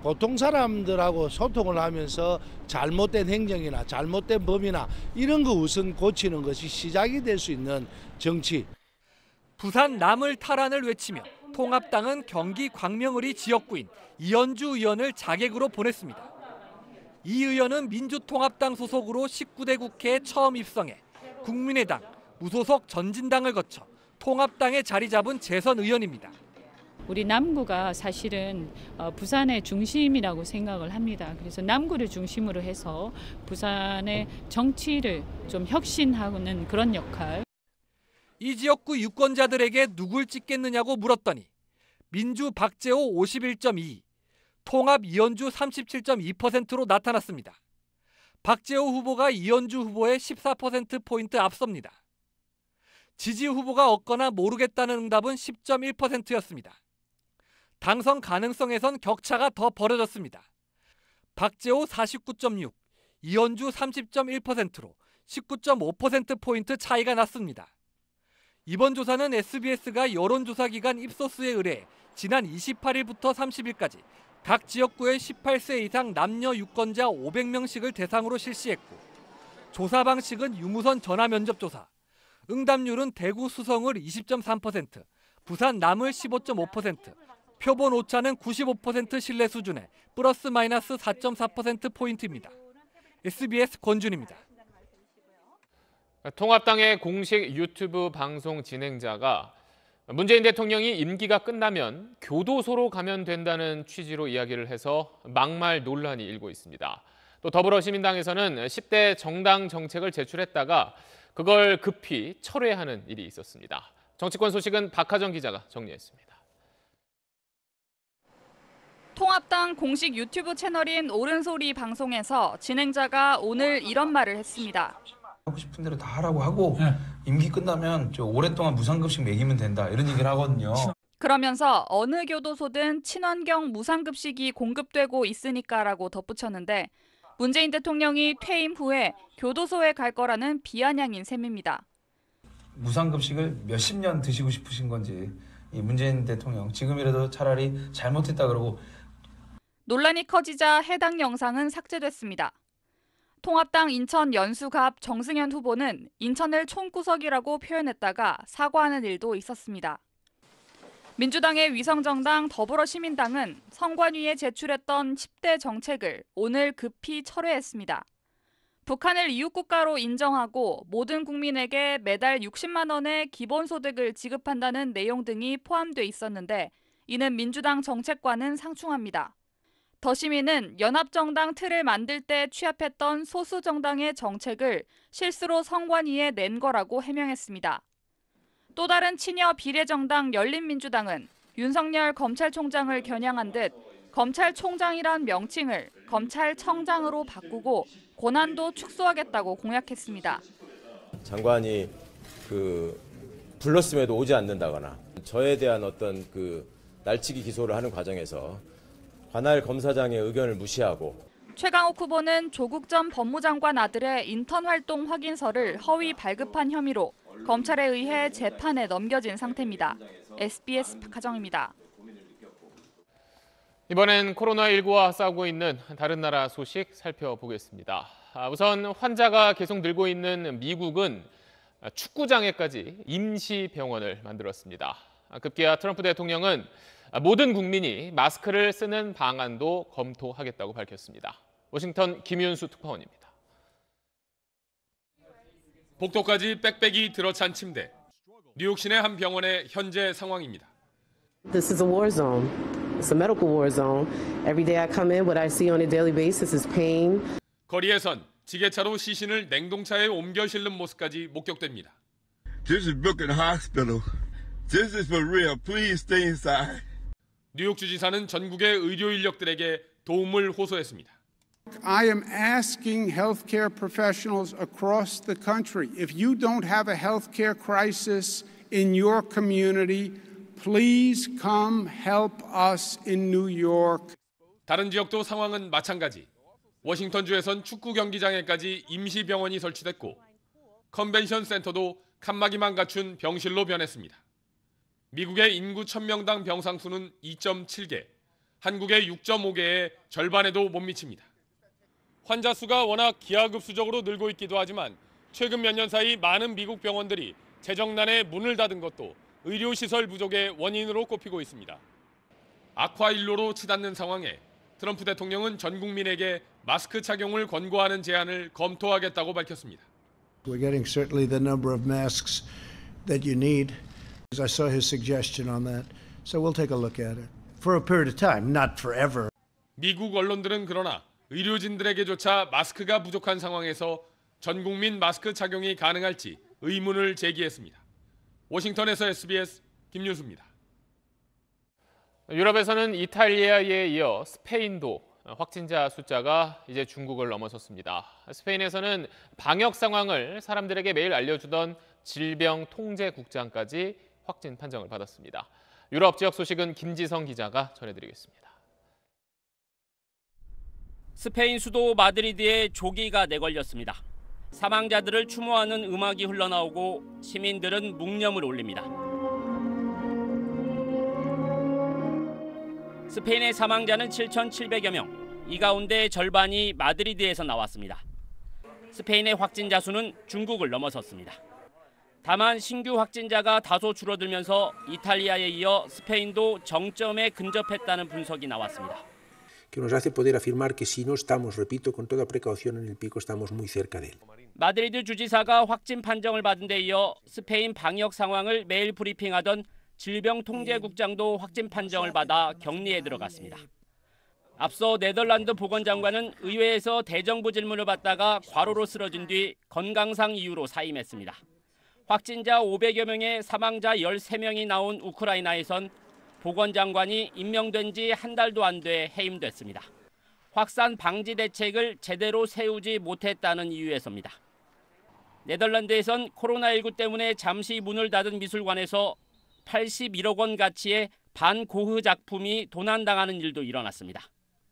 보통 사람들하고 소통을 하면서 잘못된 행정이나 잘못된 법이나 이런 거 우선 고치는 것이 시작이 될 수 있는 정치. 부산 남을 탈환을 외치며 통합당은 경기 광명을이 지역구인 이현주 의원을 자객으로 보냈습니다. 이 의원은 민주통합당 소속으로 19대 국회에 처음 입성해 국민의당, 무소속 전진당을 거쳐 통합당에 자리 잡은 재선 의원입니다. 우리 남구가 사실은 부산의 중심이라고 생각을 합니다. 그래서 남구를 중심으로 해서 부산의 정치를 좀 혁신하는 그런 역할. 이 지역구 유권자들에게 누굴 찍겠느냐고 물었더니 민주 박재호 51.2, 통합 이현주 37.2%로 나타났습니다. 박재호 후보가 이현주 후보의 14%포인트 앞섭니다. 지지 후보가 없거나 모르겠다는 응답은 10.1%였습니다. 당선 가능성에선 격차가 더 벌어졌습니다. 박재호 49.6, 이현주 30.1%로 19.5%포인트 차이가 났습니다. 이번 조사는 SBS가 여론조사기관 입소스에 의뢰 지난 28일부터 30일까지 각 지역구의 18세 이상 남녀 유권자 500명씩을 대상으로 실시했고, 조사 방식은 유무선 전화면접조사, 응답률은 대구 수성을 20.3%, 부산 남을 15.5%, 표본 오차는 95% 신뢰 수준에 플러스 마이너스 4.4%포인트입니다. SBS 권준입니다. 통합당의 공식 유튜브 방송 진행자가 문재인 대통령이 임기가 끝나면 교도소로 가면 된다는 취지로 이야기를 해서 막말 논란이 일고 있습니다. 또 더불어시민당에서는 10대 정당 정책을 제출했다가 그걸 급히 철회하는 일이 있었습니다. 정치권 소식은 박하정 기자가 정리했습니다. 통합당 공식 유튜브 채널인 옳은소리 방송에서 진행자가 오늘 이런 말을 했습니다. 하고 싶은 대로 다 하라고 하고 임기 끝나면 오랫동안 무상급식 먹이면 된다 이런 얘기를 하거든요. 그러면서 어느 교도소든 친환경 무상급식이 공급되고 있으니까라고 덧붙였는데, 문재인 대통령이 퇴임 후에 교도소에 갈 거라는 비아냥인 셈입니다. 무상급식을 몇십 년 드시고 싶으신 건지 이 문재인 대통령 지금이라도 차라리 잘못했다 그러고. 논란이 커지자 해당 영상은 삭제됐습니다. 통합당 인천 연수갑 정승현 후보는 인천을 촌구석이라고 표현했다가 사과하는 일도 있었습니다. 민주당의 위성정당 더불어시민당은 선관위에 제출했던 10대 정책을 오늘 급히 철회했습니다. 북한을 이웃국가로 인정하고 모든 국민에게 매달 60만 원의 기본소득을 지급한다는 내용 등이 포함돼 있었는데, 이는 민주당 정책과는 상충합니다. 더시민은 연합정당 틀을 만들 때 취합했던 소수정당의 정책을 실수로 선관위에 낸 거라고 해명했습니다. 또 다른 친여 비례정당 열린민주당은 윤석열 검찰총장을 겨냥한 듯 검찰총장이란 명칭을 검찰청장으로 바꾸고 권한도 축소하겠다고 공약했습니다. 장관이 불렀음에도 오지 않는다거나 저에 대한 어떤 날치기 기소를 하는 과정에서 관할 검사장의 의견을 무시하고. 최강욱 후보는 조국 전 법무장관 아들의 인턴 활동 확인서를 허위 발급한 혐의로 검찰에 의해 재판에 넘겨진 상태입니다. SBS 박하정입니다. 이번엔 코로나19와 싸우고 있는 다른 나라 소식 살펴보겠습니다. 우선 환자가 계속 늘고 있는 미국은 축구장에까지 임시병원을 만들었습니다. 급기야 트럼프 대통령은 모든 국민이 마스크를 쓰는 방안도 검토하겠다고 밝혔습니다. 워싱턴 김윤수 특파원입니다. 복도까지 빽빽이 들어찬 침대. 뉴욕 시내 한 병원의 현재 상황입니다. This is a war zone. It's a medical war zone. Every day I come in, what I see on a daily basis is pain. 거리에선 지게차로 시신을 냉동차에 옮겨 실는 모습까지 목격됩니다. This is Brooklyn Hospital. This is for real. Please stay inside. 뉴욕 주지사는 전국의 의료 인력들에게 도움을 호소했습니다. I am asking healthcare professionals across the country, if you don't have a healthcare crisis in your community, please come help us in New York. 다른 지역도 상황은 마찬가지. 워싱턴주에선 축구 경기장에까지 임시병원이 설치됐고 컨벤션 센터도 칸막이만 갖춘 병실로 변했습니다. 미국의 인구 1000명당 병상 수는 2.7개, 한국의 6.5개의 절반에도 못 미칩니다. 환자 수가 워낙 기하급수적으로 늘고 있기도 하지만 최근 몇 년 사이 많은 미국 병원들이 재정난에 문을 닫은 것도 의료시설 부족의 원인으로 꼽히고 있습니다. 악화일로로 치닫는 상황에 트럼프 대통령은 전 국민에게 마스크 착용을 권고하는 제안을 검토하겠다고 밝혔습니다. We're getting certainly the number of masks that you need. I saw his suggestion on that, so we'll take a look at it for a period of time, not forever. 미국 언론들은 그러나 의료진들에게조차 마스크가 부족한 상황에서 전 국민 마스크 착용이 가능할지 의문을 제기했습니다. 워싱턴에서 SBS 김윤수입니다. 유럽에서는 이탈리아에 이어 스페인도 확진자 숫자가 이제 중국을 넘어섰습니다. 스페인에서는 방역 상황을 사람들에게 매일 알려주던 질병통제국장까지 확진 판정을 받았습니다. 유럽 지역 소식은 김지성 기자가 전해드리겠습니다. 스페인 수도 마드리드에 조기가 내걸렸습니다. 사망자들을 추모하는 음악이 흘러나오고 시민들은 묵념을 올립니다. 스페인의 사망자는 7,700여 명, 이 가운데 절반이 마드리드에서 나왔습니다. 스페인의 확진자 수는 중국을 넘어섰습니다. 다만 신규 확진자가 다소 줄어들면서 이탈리아에 이어 스페인도 정점에 근접했다는 분석이 나왔습니다. que nos hace poder afirmar que si no estamos, repito, con toda precaución en el pico, estamos muy cerca de él. 마드리드 주지사가 확진 판정을 받은 데 이어 스페인 방역 상황을 매일 브리핑하던 질병통제국장도 확진 판정을 받아 격리에 들어갔습니다. 앞서 네덜란드 보건장관은 의회에서 대정부 질문을 받다가 과로로 쓰러진 뒤 건강상 이유로 사임했습니다. 확진자 500여 명에 사망자 13명이 나온 우크라이나에선 보건장관이 임명된 지 한 달도 안 돼 해임됐습니다. 확산 방지 대책을 제대로 세우지 못했다는 이유에서입니다. 네덜란드에선 코로나19 때문에 잠시 문을 닫은 미술관에서 81억 원 가치의 반고흐 작품이 도난당하는 일도 일어났습니다.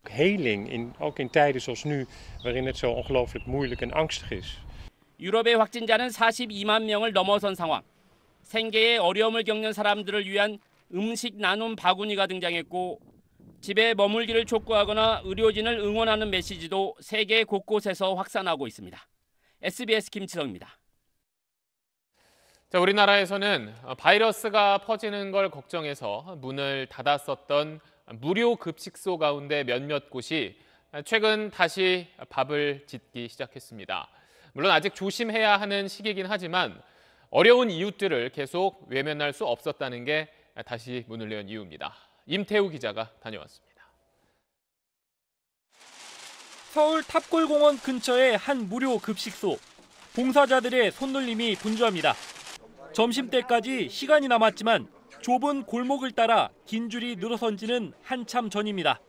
Heling, ook in tijden zoals nu, waarin het zo ongelooflijk moeilijk en angstig is. 유럽의 확진자는 42만 명을 넘어선 상황. 생계에 어려움을 겪는 사람들을 위한 음식 나눔 바구니가 등장했고 집에 머물기를 촉구하거나 의료진을 응원하는 메시지도 세계 곳곳에서 확산하고 있습니다. SBS 김치성입니다. 자, 우리나라에서는 바이러스가 퍼지는 걸 걱정해서 문을 닫았었던 무료 급식소 가운데 몇몇 곳이 최근 다시 밥을 짓기 시작했습니다. 물론 아직 조심해야 하는 시기이긴 하지만 어려운 이웃들을 계속 외면할 수 없었다는 게 다시 문을 연 이유입니다. 임태우 기자가 다녀왔습니다. 서울 탑골공원 근처의 한 무료 급식소. 봉사자들의 손놀림이 분주합니다. 점심때까지 시간이 남았지만 좁은 골목을 따라 긴 줄이 늘어선 지는 한참 전입니다.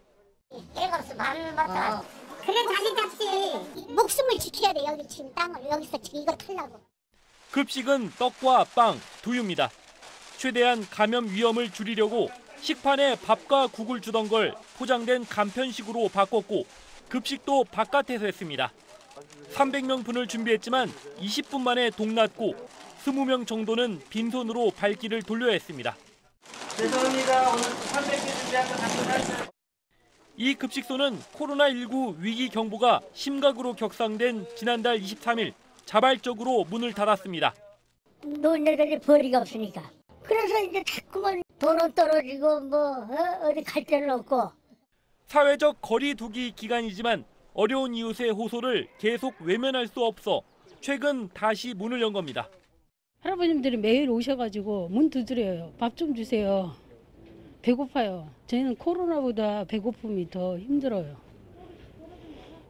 애가 없어 밥을 먹다. 그래 자신 잡지. 목숨을 지켜야 돼. 여기 지금 땅을 여기서 지금 이거 틀라고. 급식은 떡과 빵, 두유입니다. 최대한 감염 위험을 줄이려고 식판에 밥과 국을 주던 걸 포장된 간편식으로 바꿨고 급식도 바깥에서 했습니다. 300명 분을 준비했지만 20분 만에 동났고 20명 정도는 빈손으로 발길을 돌려야 했습니다. 죄송합니다. 오늘 300개 준비한 거 답변하세요. 이 급식소는 코로나19 위기 경보가 심각으로 격상된 지난달 23일 자발적으로 문을 닫았습니다. 노인네들이 벌이가 없으니까. 그래서 이제 자꾸만 돈은 떨어지고 어디 갈 데는 없고. 사회적 거리 두기 기간이지만 어려운 이웃의 호소를 계속 외면할 수 없어 최근 다시 문을 연 겁니다. 할아버님들이 매일 오셔가지고 문 두드려요. 밥 좀 주세요. 배고파요. 저희는 코로나보다 배고픔이 더 힘들어요.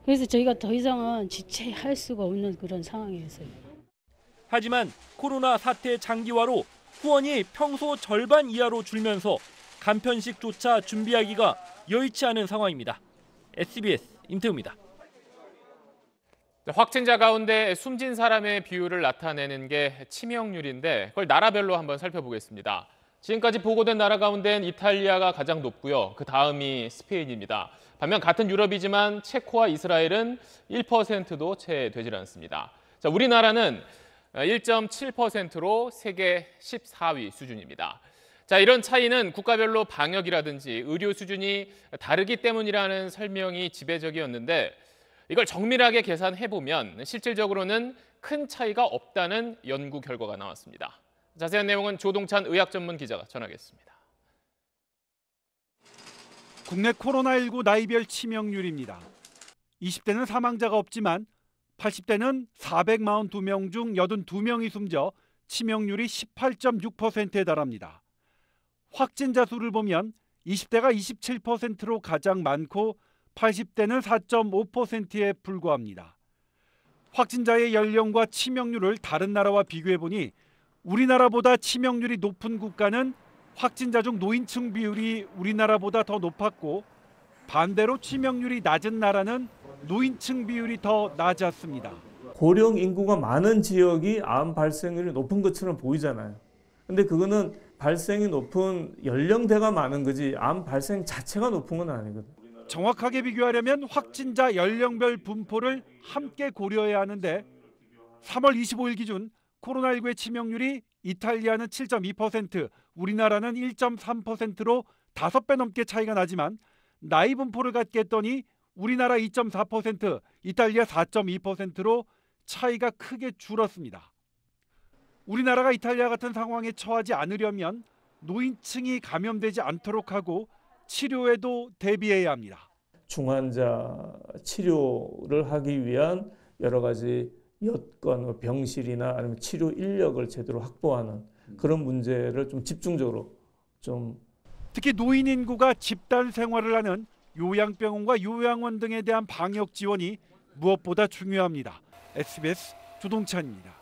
그래서 저희가 더 이상은 지체할 수가 없는 그런 상황이었어요. 하지만 코로나 사태 장기화로 후원이 평소 절반 이하로 줄면서 간편식조차 준비하기가 여의치 않은 상황입니다. SBS 임태우입니다. 확진자 가운데 숨진 사람의 비율을 나타내는 게 치명률인데 그걸 나라별로 한번 살펴보겠습니다. 지금까지 보고된 나라 가운데는 이탈리아가 가장 높고요. 그 다음이 스페인입니다. 반면 같은 유럽이지만 체코와 이스라엘은 1%도 채 되질 않습니다. 자, 우리나라는 1.7%로 세계 14위 수준입니다. 자, 이런 차이는 국가별로 방역이라든지 의료 수준이 다르기 때문이라는 설명이 지배적이었는데 이걸 정밀하게 계산해보면 실질적으로는 큰 차이가 없다는 연구 결과가 나왔습니다. 자세한 내용은 조동찬 의학전문 기자가 전하겠습니다. 국내 코로나19 나이별 치명률입니다. 20대는 사망자가 없지만 80대는 442명 중 82명이 숨져 치명률이 18.6%에 달합니다. 확진자 수를 보면 20대가 27%로 가장 많고 80대는 4.5%에 불과합니다. 확진자의 연령과 치명률을 다른 나라와 비교해보니 우리나라보다 치명률이 높은 국가는 확진자 중 노인층 비율이 우리나라보다 더 높았고 반대로 치명률이 낮은 나라는 노인층 비율이 더 낮았습니다. 고령 인구가 많은 지역이 암 발생률이 높은 것처럼 보이잖아요. 근데 그거는 발생이 높은 연령대가 많은 거지 암 발생 자체가 높은 건 아니거든요. 정확하게 비교하려면 확진자 연령별 분포를 함께 고려해야 하는데 3월 25일 기준 코로나19의 치명률이 이탈리아는 7.2%, 우리나라는 1.3%로 5배 넘게 차이가 나지만 나이 분포를 갖게 했더니 우리나라 2.4%, 이탈리아 4.2%로 차이가 크게 줄었습니다. 우리나라가 이탈리아 같은 상황에 처하지 않으려면 노인층이 감염되지 않도록 하고 치료에도 대비해야 합니다. 중환자 치료를 하기 위한 여러 가지 여건, 병실이나 아니면 치료 인력을 제대로 확보하는 그런 문제를 좀 집중적으로 특히 노인 인구가 집단 생활을 하는 요양병원과 요양원 등에 대한 방역 지원이 무엇보다 중요합니다. SBS 조동찬입니다.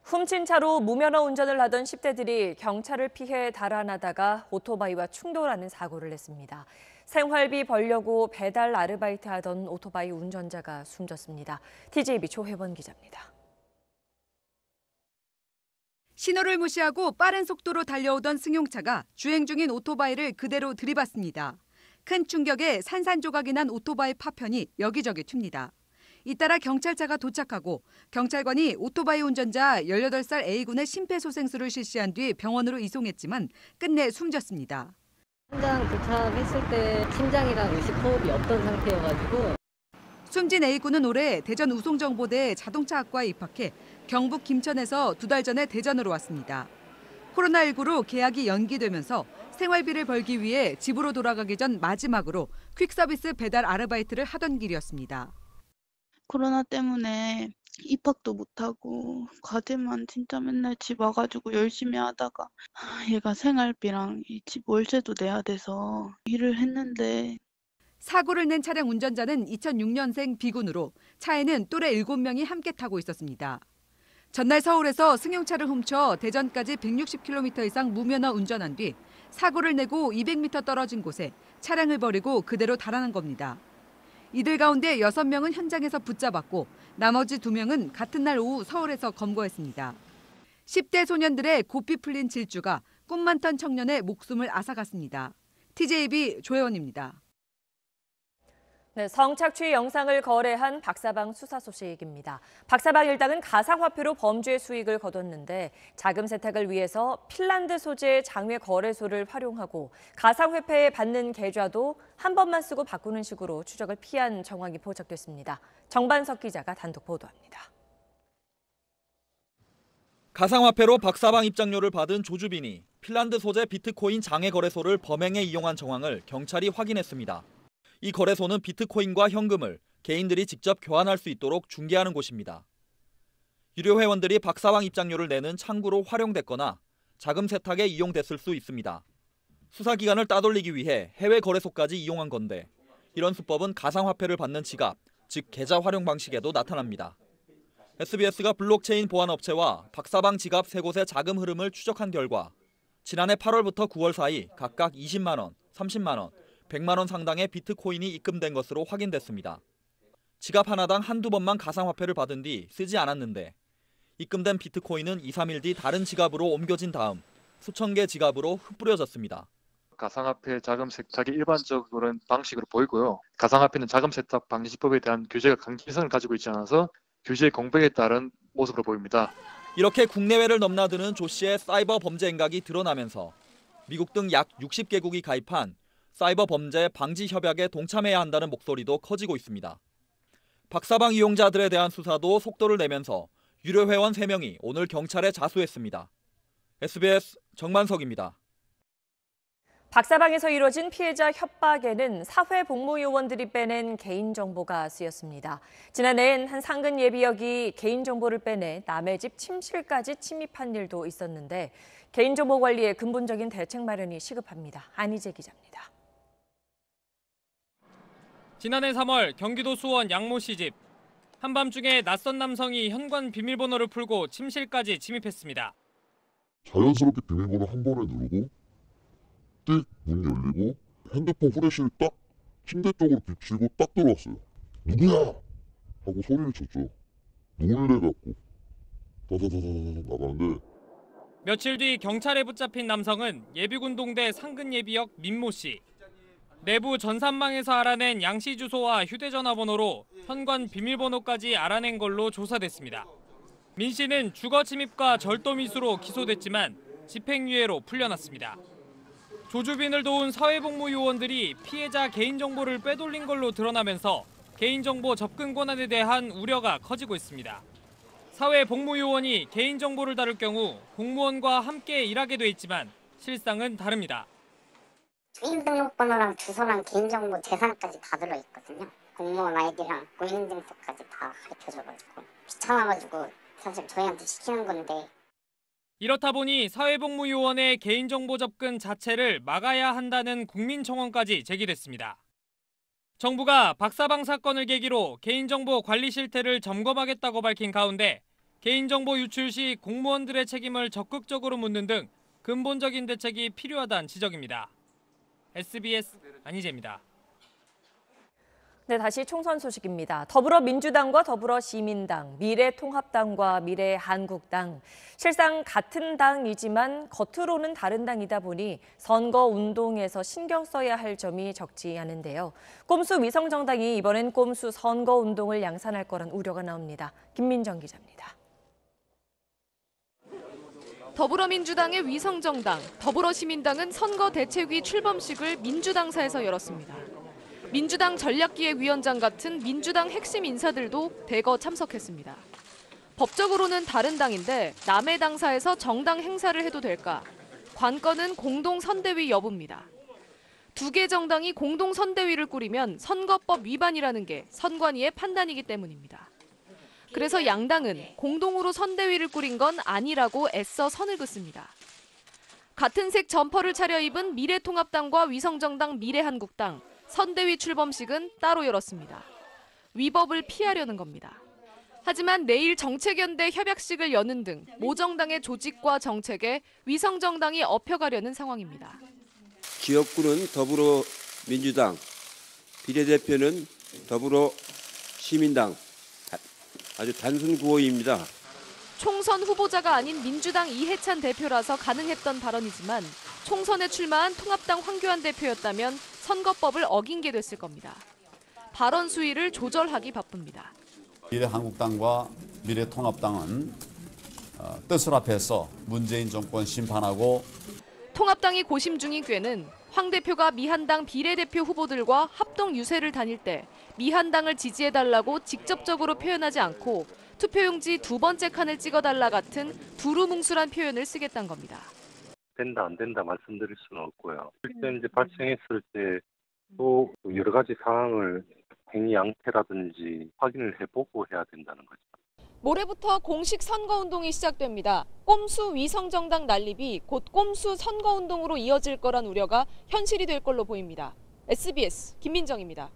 훔친 차로 무면허 운전을 하던 10대들이 경찰을 피해 달아나다가 오토바이와 충돌하는 사고를 냈습니다. 생활비 벌려고 배달 아르바이트 하던 오토바이 운전자가 숨졌습니다. TJB 조혜원 기자입니다. 신호를 무시하고 빠른 속도로 달려오던 승용차가 주행 중인 오토바이를 그대로 들이받습니다. 큰 충격에 산산조각이 난 오토바이 파편이 여기저기 튑니다. 잇따라 경찰차가 도착하고 경찰관이 오토바이 운전자 18살 A군의 심폐소생술을 실시한 뒤 병원으로 이송했지만 끝내 숨졌습니다. 현장 도착했을 때 심장이랑 의식 호흡이 없던 상태여가지고 숨진 A군은 올해 대전 우송정보대 자동차학과에 입학해 경북 김천에서 2달 전에 대전으로 왔습니다. 코로나19로 계약이 연기되면서 생활비를 벌기 위해 집으로 돌아가기 전 마지막으로 퀵서비스 배달 아르바이트를 하던 길이었습니다. 코로나 때문에 입학도 못하고 과제만 진짜 맨날 집 와가지고 열심히 하다가 얘가 생활비랑 집 월세도 내야 돼서 일을 했는데 사고를 낸 차량 운전자는 2006년생 B군으로 차에는 또래 7명이 함께 타고 있었습니다. 전날 서울에서 승용차를 훔쳐 대전까지 160km 이상 무면허 운전한 뒤 사고를 내고 200m 떨어진 곳에 차량을 버리고 그대로 달아난 겁니다. 이들 가운데 6명은 현장에서 붙잡았고 나머지 2명은 같은 날 오후 서울에서 검거했습니다. 10대 소년들의 고삐 풀린 질주가 꿈 많던 청년의 목숨을 앗아갔습니다. TJB 조혜원입니다. 네, 성착취 영상을 거래한 박사방 수사 소식입니다. 박사방 일당은 가상화폐로 범죄 수익을 거뒀는데 자금 세탁을 위해서 핀란드 소재의 장외 거래소를 활용하고 가상화폐에 받는 계좌도 한 번만 쓰고 바꾸는 식으로 추적을 피한 정황이 포착됐습니다. 정반석 기자가 단독 보도합니다. 가상화폐로 박사방 입장료를 받은 조주빈이 핀란드 소재 비트코인 장외 거래소를 범행에 이용한 정황을 경찰이 확인했습니다. 이 거래소는 비트코인과 현금을 개인들이 직접 교환할 수 있도록 중개하는 곳입니다. 유료 회원들이 박사방 입장료를 내는 창구로 활용됐거나 자금 세탁에 이용됐을 수 있습니다. 수사기관을 따돌리기 위해 해외 거래소까지 이용한 건데 이런 수법은 가상화폐를 받는 지갑, 즉 계좌 활용 방식에도 나타납니다. SBS가 블록체인 보안업체와 박사방 지갑 3곳의 자금 흐름을 추적한 결과 지난해 8월부터 9월 사이 각각 20만 원, 30만 원, 100만 원 상당의 비트코인이 입금된 것으로 확인됐습니다. 지갑 하나당 한두 번만 가상화폐를 받은 뒤 쓰지 않았는데 입금된 비트코인은 2, 3일 뒤 다른 지갑으로 옮겨진 다음 수천 개 지갑으로 흩뿌려졌습니다. 가상화폐 자금 세탁이 일반적인 방식으로 보이고요. 가상화폐는 자금 세탁 방지법에 대한 규제가 강제성을 가지고 있지 않아서 규제 공백에 따른 모습으로 보입니다. 이렇게 국내외를 넘나드는 조 씨의 사이버 범죄 행각이 드러나면서 미국 등 약 60개국이 가입한 사이버 범죄 방지 협약에 동참해야 한다는 목소리도 커지고 있습니다. 박사방 이용자들에 대한 수사도 속도를 내면서 유료 회원 3명이 오늘 경찰에 자수했습니다. SBS 정만석입니다. 박사방에서 이뤄진 피해자 협박에는 사회복무요원들이 빼낸 개인정보가 쓰였습니다. 지난해엔 한 상근 예비역이 개인정보를 빼내 남의 집 침실까지 침입한 일도 있었는데 개인정보 관리에 근본적인 대책 마련이 시급합니다. 안희재 기자입니다. 지난해 3월 경기도 수원 양모 씨 집. 한밤중에 낯선 남성이 현관 비밀번호를 풀고 침실까지 침입했습니다. 자연스럽게 비밀번호 한 번에 누르고 띡 문 열리고 핸드폰 후레쉬를 딱 침대 쪽으로 비치고 딱 들어왔어요. 누구야? 하고 소리를 쳤죠. 누굴래 갖고 다다다다다 나가는데 며칠 뒤 경찰에 붙잡힌 남성은 예비군동대 상근 예비역 민모 씨. 내부 전산망에서 알아낸 양씨 주소와 휴대전화번호로 현관 비밀번호까지 알아낸 걸로 조사됐습니다. 민 씨는 주거 침입과 절도 미수로 기소됐지만 집행유예로 풀려났습니다. 조주빈을 도운 사회복무 요원들이 피해자 개인정보를 빼돌린 걸로 드러나면서 개인정보 접근 권한에 대한 우려가 커지고 있습니다. 사회복무요원이 개인정보를 다룰 경우 공무원과 함께 일하게 돼 있지만 실상은 다릅니다. 주민등록번호랑 주소랑 개인정보 재산까지 다 들어있거든요. 공무원 아이디랑 고인증서까지 다 가르쳐줘가지고 귀찮아가지고 사실 저희한테 시키는 건데. 이렇다 보니 사회복무요원의 개인정보 접근 자체를 막아야 한다는 국민청원까지 제기됐습니다. 정부가 박사방 사건을 계기로 개인정보 관리 실태를 점검하겠다고 밝힌 가운데 개인정보 유출 시 공무원들의 책임을 적극적으로 묻는 등 근본적인 대책이 필요하다는 지적입니다. SBS 안희재입니다. 네, 다시 총선 소식입니다. 더불어민주당과 더불어시민당, 미래통합당과 미래한국당. 실상 같은 당이지만 겉으로는 다른 당이다 보니 선거운동에서 신경 써야 할 점이 적지 않은데요. 꼼수 위성정당이 이번엔 꼼수 선거운동을 양산할 거란 우려가 나옵니다. 김민정 기자입니다. 더불어민주당의 위성정당, 더불어시민당은 선거대책위 출범식을 민주당사에서 열었습니다. 민주당 전략기획위원장 같은 민주당 핵심 인사들도 대거 참석했습니다. 법적으로는 다른 당인데 남의 당사에서 정당 행사를 해도 될까? 관건은 공동선대위 여부입니다. 두 개 정당이 공동선대위를 꾸리면 선거법 위반이라는 게 선관위의 판단이기 때문입니다. 그래서 양당은 공동으로 선대위를 꾸린 건 아니라고 애써 선을 긋습니다. 같은 색 점퍼를 차려입은 미래통합당과 위성정당 미래한국당, 선대위 출범식은 따로 열었습니다. 위법을 피하려는 겁니다. 하지만 내일 정책연대 협약식을 여는 등 모정당의 조직과 정책에 위성정당이 업혀가려는 상황입니다. 지역구는 더불어민주당, 비례대표는 더불어시민당. 아주 단순 구호입니다. 총선 후보자가 아닌 민주당 이해찬 대표라서 가능했던 발언이지만 총선에 출마한 통합당 황교안 대표였다면 선거법을 어긴 게 됐을 겁니다. 발언 수위를 조절하기 바쁩니다. 미래한국당과 미래통합당은 뜻을 합해서 문재인 정권 심판하고 통합당이 고심 중인 꾀는 황 대표가 미한당 비례대표 후보들과 합동 유세를 다닐 때 미한당을 지지해달라고 직접적으로 표현하지 않고 투표용지 두 번째 칸을 찍어달라 같은 두루뭉술한 표현을 쓰겠다는 겁니다. 된다 안 된다 말씀드릴 수는 없고요. 실제 이제 발생했을 때 또 여러 가지 상황을 행위 양태라든지 확인을 해보고 해야 된다는 거죠. 모레부터 공식 선거운동이 시작됩니다. 꼼수 위성정당 난립이 곧 꼼수 선거운동으로 이어질 거란 우려가 현실이 될 걸로 보입니다. SBS 김민정입니다.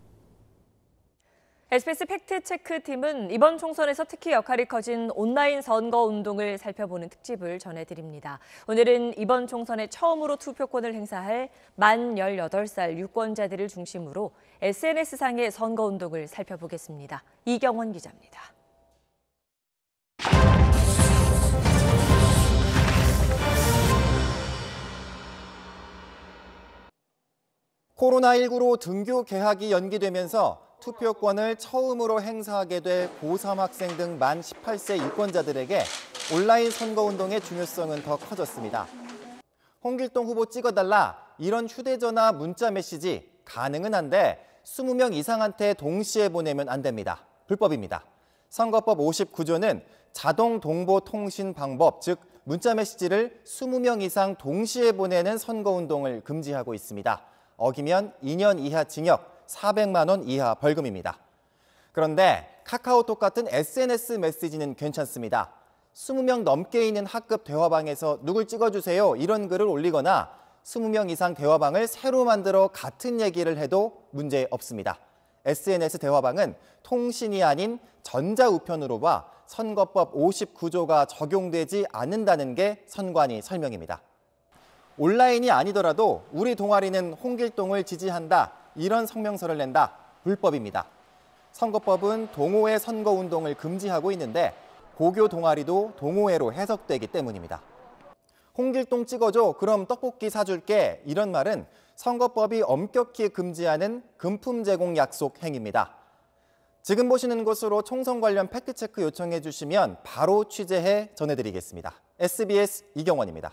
SBS 팩트체크팀은 이번 총선에서 특히 역할이 커진 온라인 선거운동을 살펴보는 특집을 전해드립니다. 오늘은 이번 총선에 처음으로 투표권을 행사할 만 18살 유권자들을 중심으로 SNS상의 선거운동을 살펴보겠습니다. 이경원 기자입니다. 코로나19로 등교 개학이 연기되면서 투표권을 처음으로 행사하게 될 고3 학생 등 만 18세 유권자들에게 온라인 선거운동의 중요성은 더 커졌습니다. 홍길동 후보 찍어달라 이런 휴대전화 문자 메시지 가능은 한데 20명 이상한테 동시에 보내면 안 됩니다. 불법입니다. 선거법 59조는 자동 동보 통신 방법, 즉 문자 메시지를 20명 이상 동시에 보내는 선거운동을 금지하고 있습니다. 어기면 2년 이하 징역, 400만 원 이하 벌금입니다. 그런데 카카오톡 같은 SNS 메시지는 괜찮습니다. 20명 넘게 있는 학급 대화방에서 누굴 찍어주세요 이런 글을 올리거나 20명 이상 대화방을 새로 만들어 같은 얘기를 해도 문제 없습니다. SNS 대화방은 통신이 아닌 전자우편으로 봐 선거법 59조가 적용되지 않는다는 게 선관위 설명입니다. 온라인이 아니더라도 우리 동아리는 홍길동을 지지한다 이런 성명서를 낸다 불법입니다. 선거법은 동호회 선거운동을 금지하고 있는데 고교 동아리도 동호회로 해석되기 때문입니다. 홍길동 찍어줘 그럼 떡볶이 사줄게 이런 말은 선거법이 엄격히 금지하는 금품 제공 약속 행위입니다. 지금 보시는 곳으로 총선 관련 팩트체크 요청해 주시면 바로 취재해 전해드리겠습니다. SBS 이경원입니다.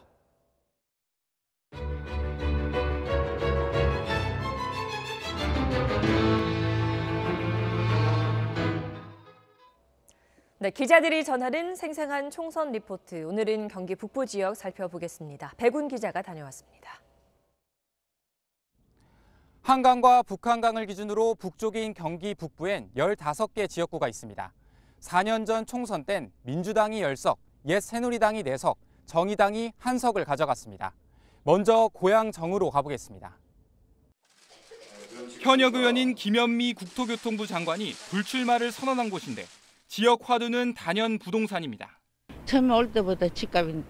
네, 기자들이 전하는 생생한 총선 리포트. 오늘은 경기 북부 지역 살펴보겠습니다. 백운 기자가 다녀왔습니다. 한강과 북한강을 기준으로 북쪽인 경기 북부엔 15개 지역구가 있습니다. 4년 전 총선 땐 민주당이 10석, 옛 새누리당이 4석, 정의당이 1석을 가져갔습니다. 먼저 고양정으로 가보겠습니다. 현역 의원인 김현미 국토교통부 장관이 불출마를 선언한 곳인데 지역 화두는 단연 부동산입니다. 처음에 올 때보다 집값이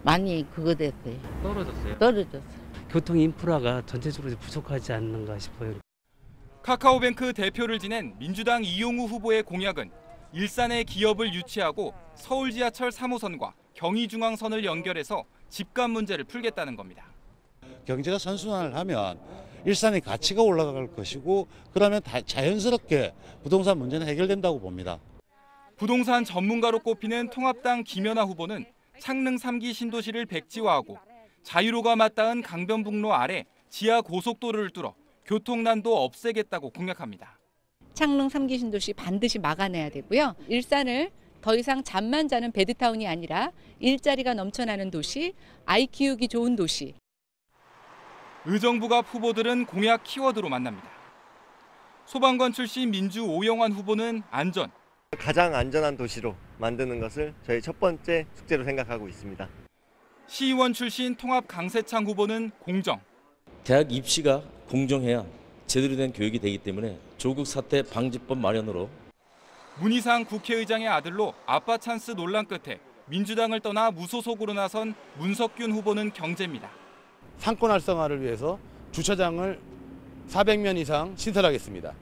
많이 그거 됐어요. 떨어졌어요? 떨어졌어요. 교통 인프라가 전체적으로 부족하지 않는가 싶어요. 카카오뱅크 대표를 지낸 민주당 이용우 후보의 공약은 일산에 기업을 유치하고 서울 지하철 3호선과 경의중앙선을 연결해서 집값 문제를 풀겠다는 겁니다. 경제가 선순환을 하면 일산의 가치가 올라갈 것이고 그러면 자연스럽게 부동산 문제는 해결된다고 봅니다. 부동산 전문가로 꼽히는 통합당 김연아 후보는 창릉 3기 신도시를 백지화하고 자유로가 맞닿은 강변북로 아래 지하 고속도로를 뚫어 교통난도 없애겠다고 공약합니다. 창릉 3기 신도시 반드시 막아내야 되고요. 일산을 더 이상 잠만 자는 배드타운이 아니라 일자리가 넘쳐나는 도시, 아이 키우기 좋은 도시. 의정부가 후보들은 공약 키워드로 만납니다. 소방관 출신 민주 오영환 후보는 안전. 가장 안전한 도시로 만드는 것을 저희 첫 번째 숙제로 생각하고 있습니다. 시의원 출신 통합 강세창 후보는 공정. 대학 입시가 공정해야 제대로 된 교육이 되기 때문에 조국 사태 방지법 마련으로. 문희상 국회의장의 아들로 아빠 찬스 논란 끝에 민주당을 떠나 무소속으로 나선 문석균 후보는 경제입니다. 상권 활성화를 위해서 주차장을 400면 이상 신설하겠습니다.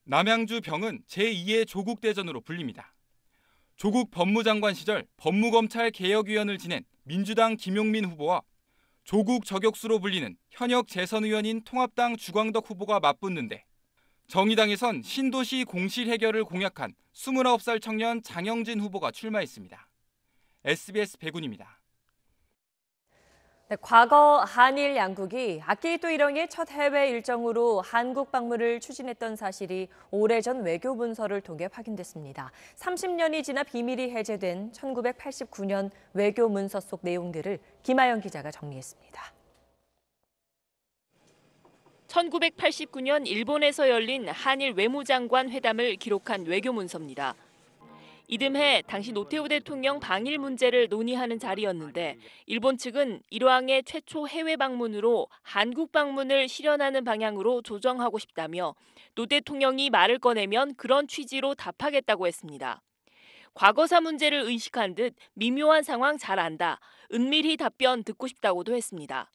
남양주 병은 제2의 조국 대전으로 불립니다. 조국 법무장관 시절 법무검찰 개혁위원을 지낸 민주당 김용민 후보와 조국 저격수로 불리는 현역 재선 의원인 통합당 주광덕 후보가 맞붙는데 정의당에선 신도시 공실 해결을 공약한 29살 청년 장영진 후보가 출마했습니다. SBS 백운입니다. 네, 과거 한일 양국이 아키히토 일왕의 첫 해외 일정으로 한국 방문을 추진했던 사실이 오래전 외교 문서를 통해 확인됐습니다. 30년이 지나 비밀이 해제된 1989년 외교 문서 속 내용들을 김아영 기자가 정리했습니다. 1989년 일본에서 열린 한일 외무장관 회담을 기록한 외교 문서입니다. 이듬해 당시 노태우 대통령 방일 문제를 논의하는 자리였는데 일본 측은 일왕의 최초 해외 방문으로 한국 방문을 실현하는 방향으로 조정하고 싶다며 노 대통령이 말을 꺼내면 그런 취지로 답하겠다고 했습니다. 과거사 문제를 의식한 듯 미묘한 상황 잘 안다, 은밀히 답변 듣고 싶다고도 했습니다.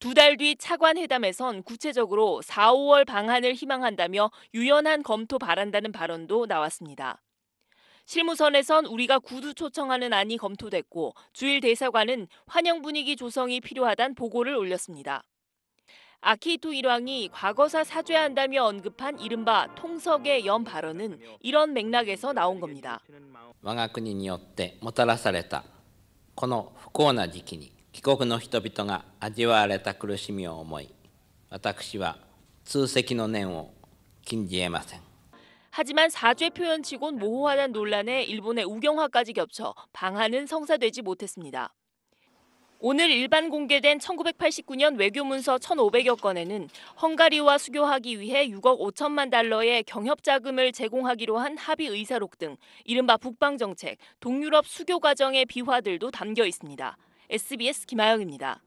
2달 뒤 차관 회담에선 구체적으로 4, 5월 방한을 희망한다며 유연한 검토 바란다는 발언도 나왔습니다. 실무선에선 우리가 구두 초청하는 안이 검토됐고 주일 대사관은 환영 분위기 조성이 필요하다는 보고를 올렸습니다. 아키히토 일왕이 과거사 사죄한다며 언급한 이른바 통석의 염 발언은 이런 맥락에서 나온 겁니다. 我が国によってもたらされたこの不幸な時期に帰国の人々が味わわれた苦しみを思い、私は痛惜の念を禁じ得ません。 하지만 사죄 표현치곤 모호하다는 논란에 일본의 우경화까지 겹쳐 방한은 성사되지 못했습니다. 오늘 일반 공개된 1989년 외교문서 1,500여 건에는 헝가리와 수교하기 위해 6억 5천만 달러의 경협자금을 제공하기로 한 합의 의사록 등 이른바 북방정책, 동유럽 수교 과정의 비화들도 담겨 있습니다. SBS 김아영입니다.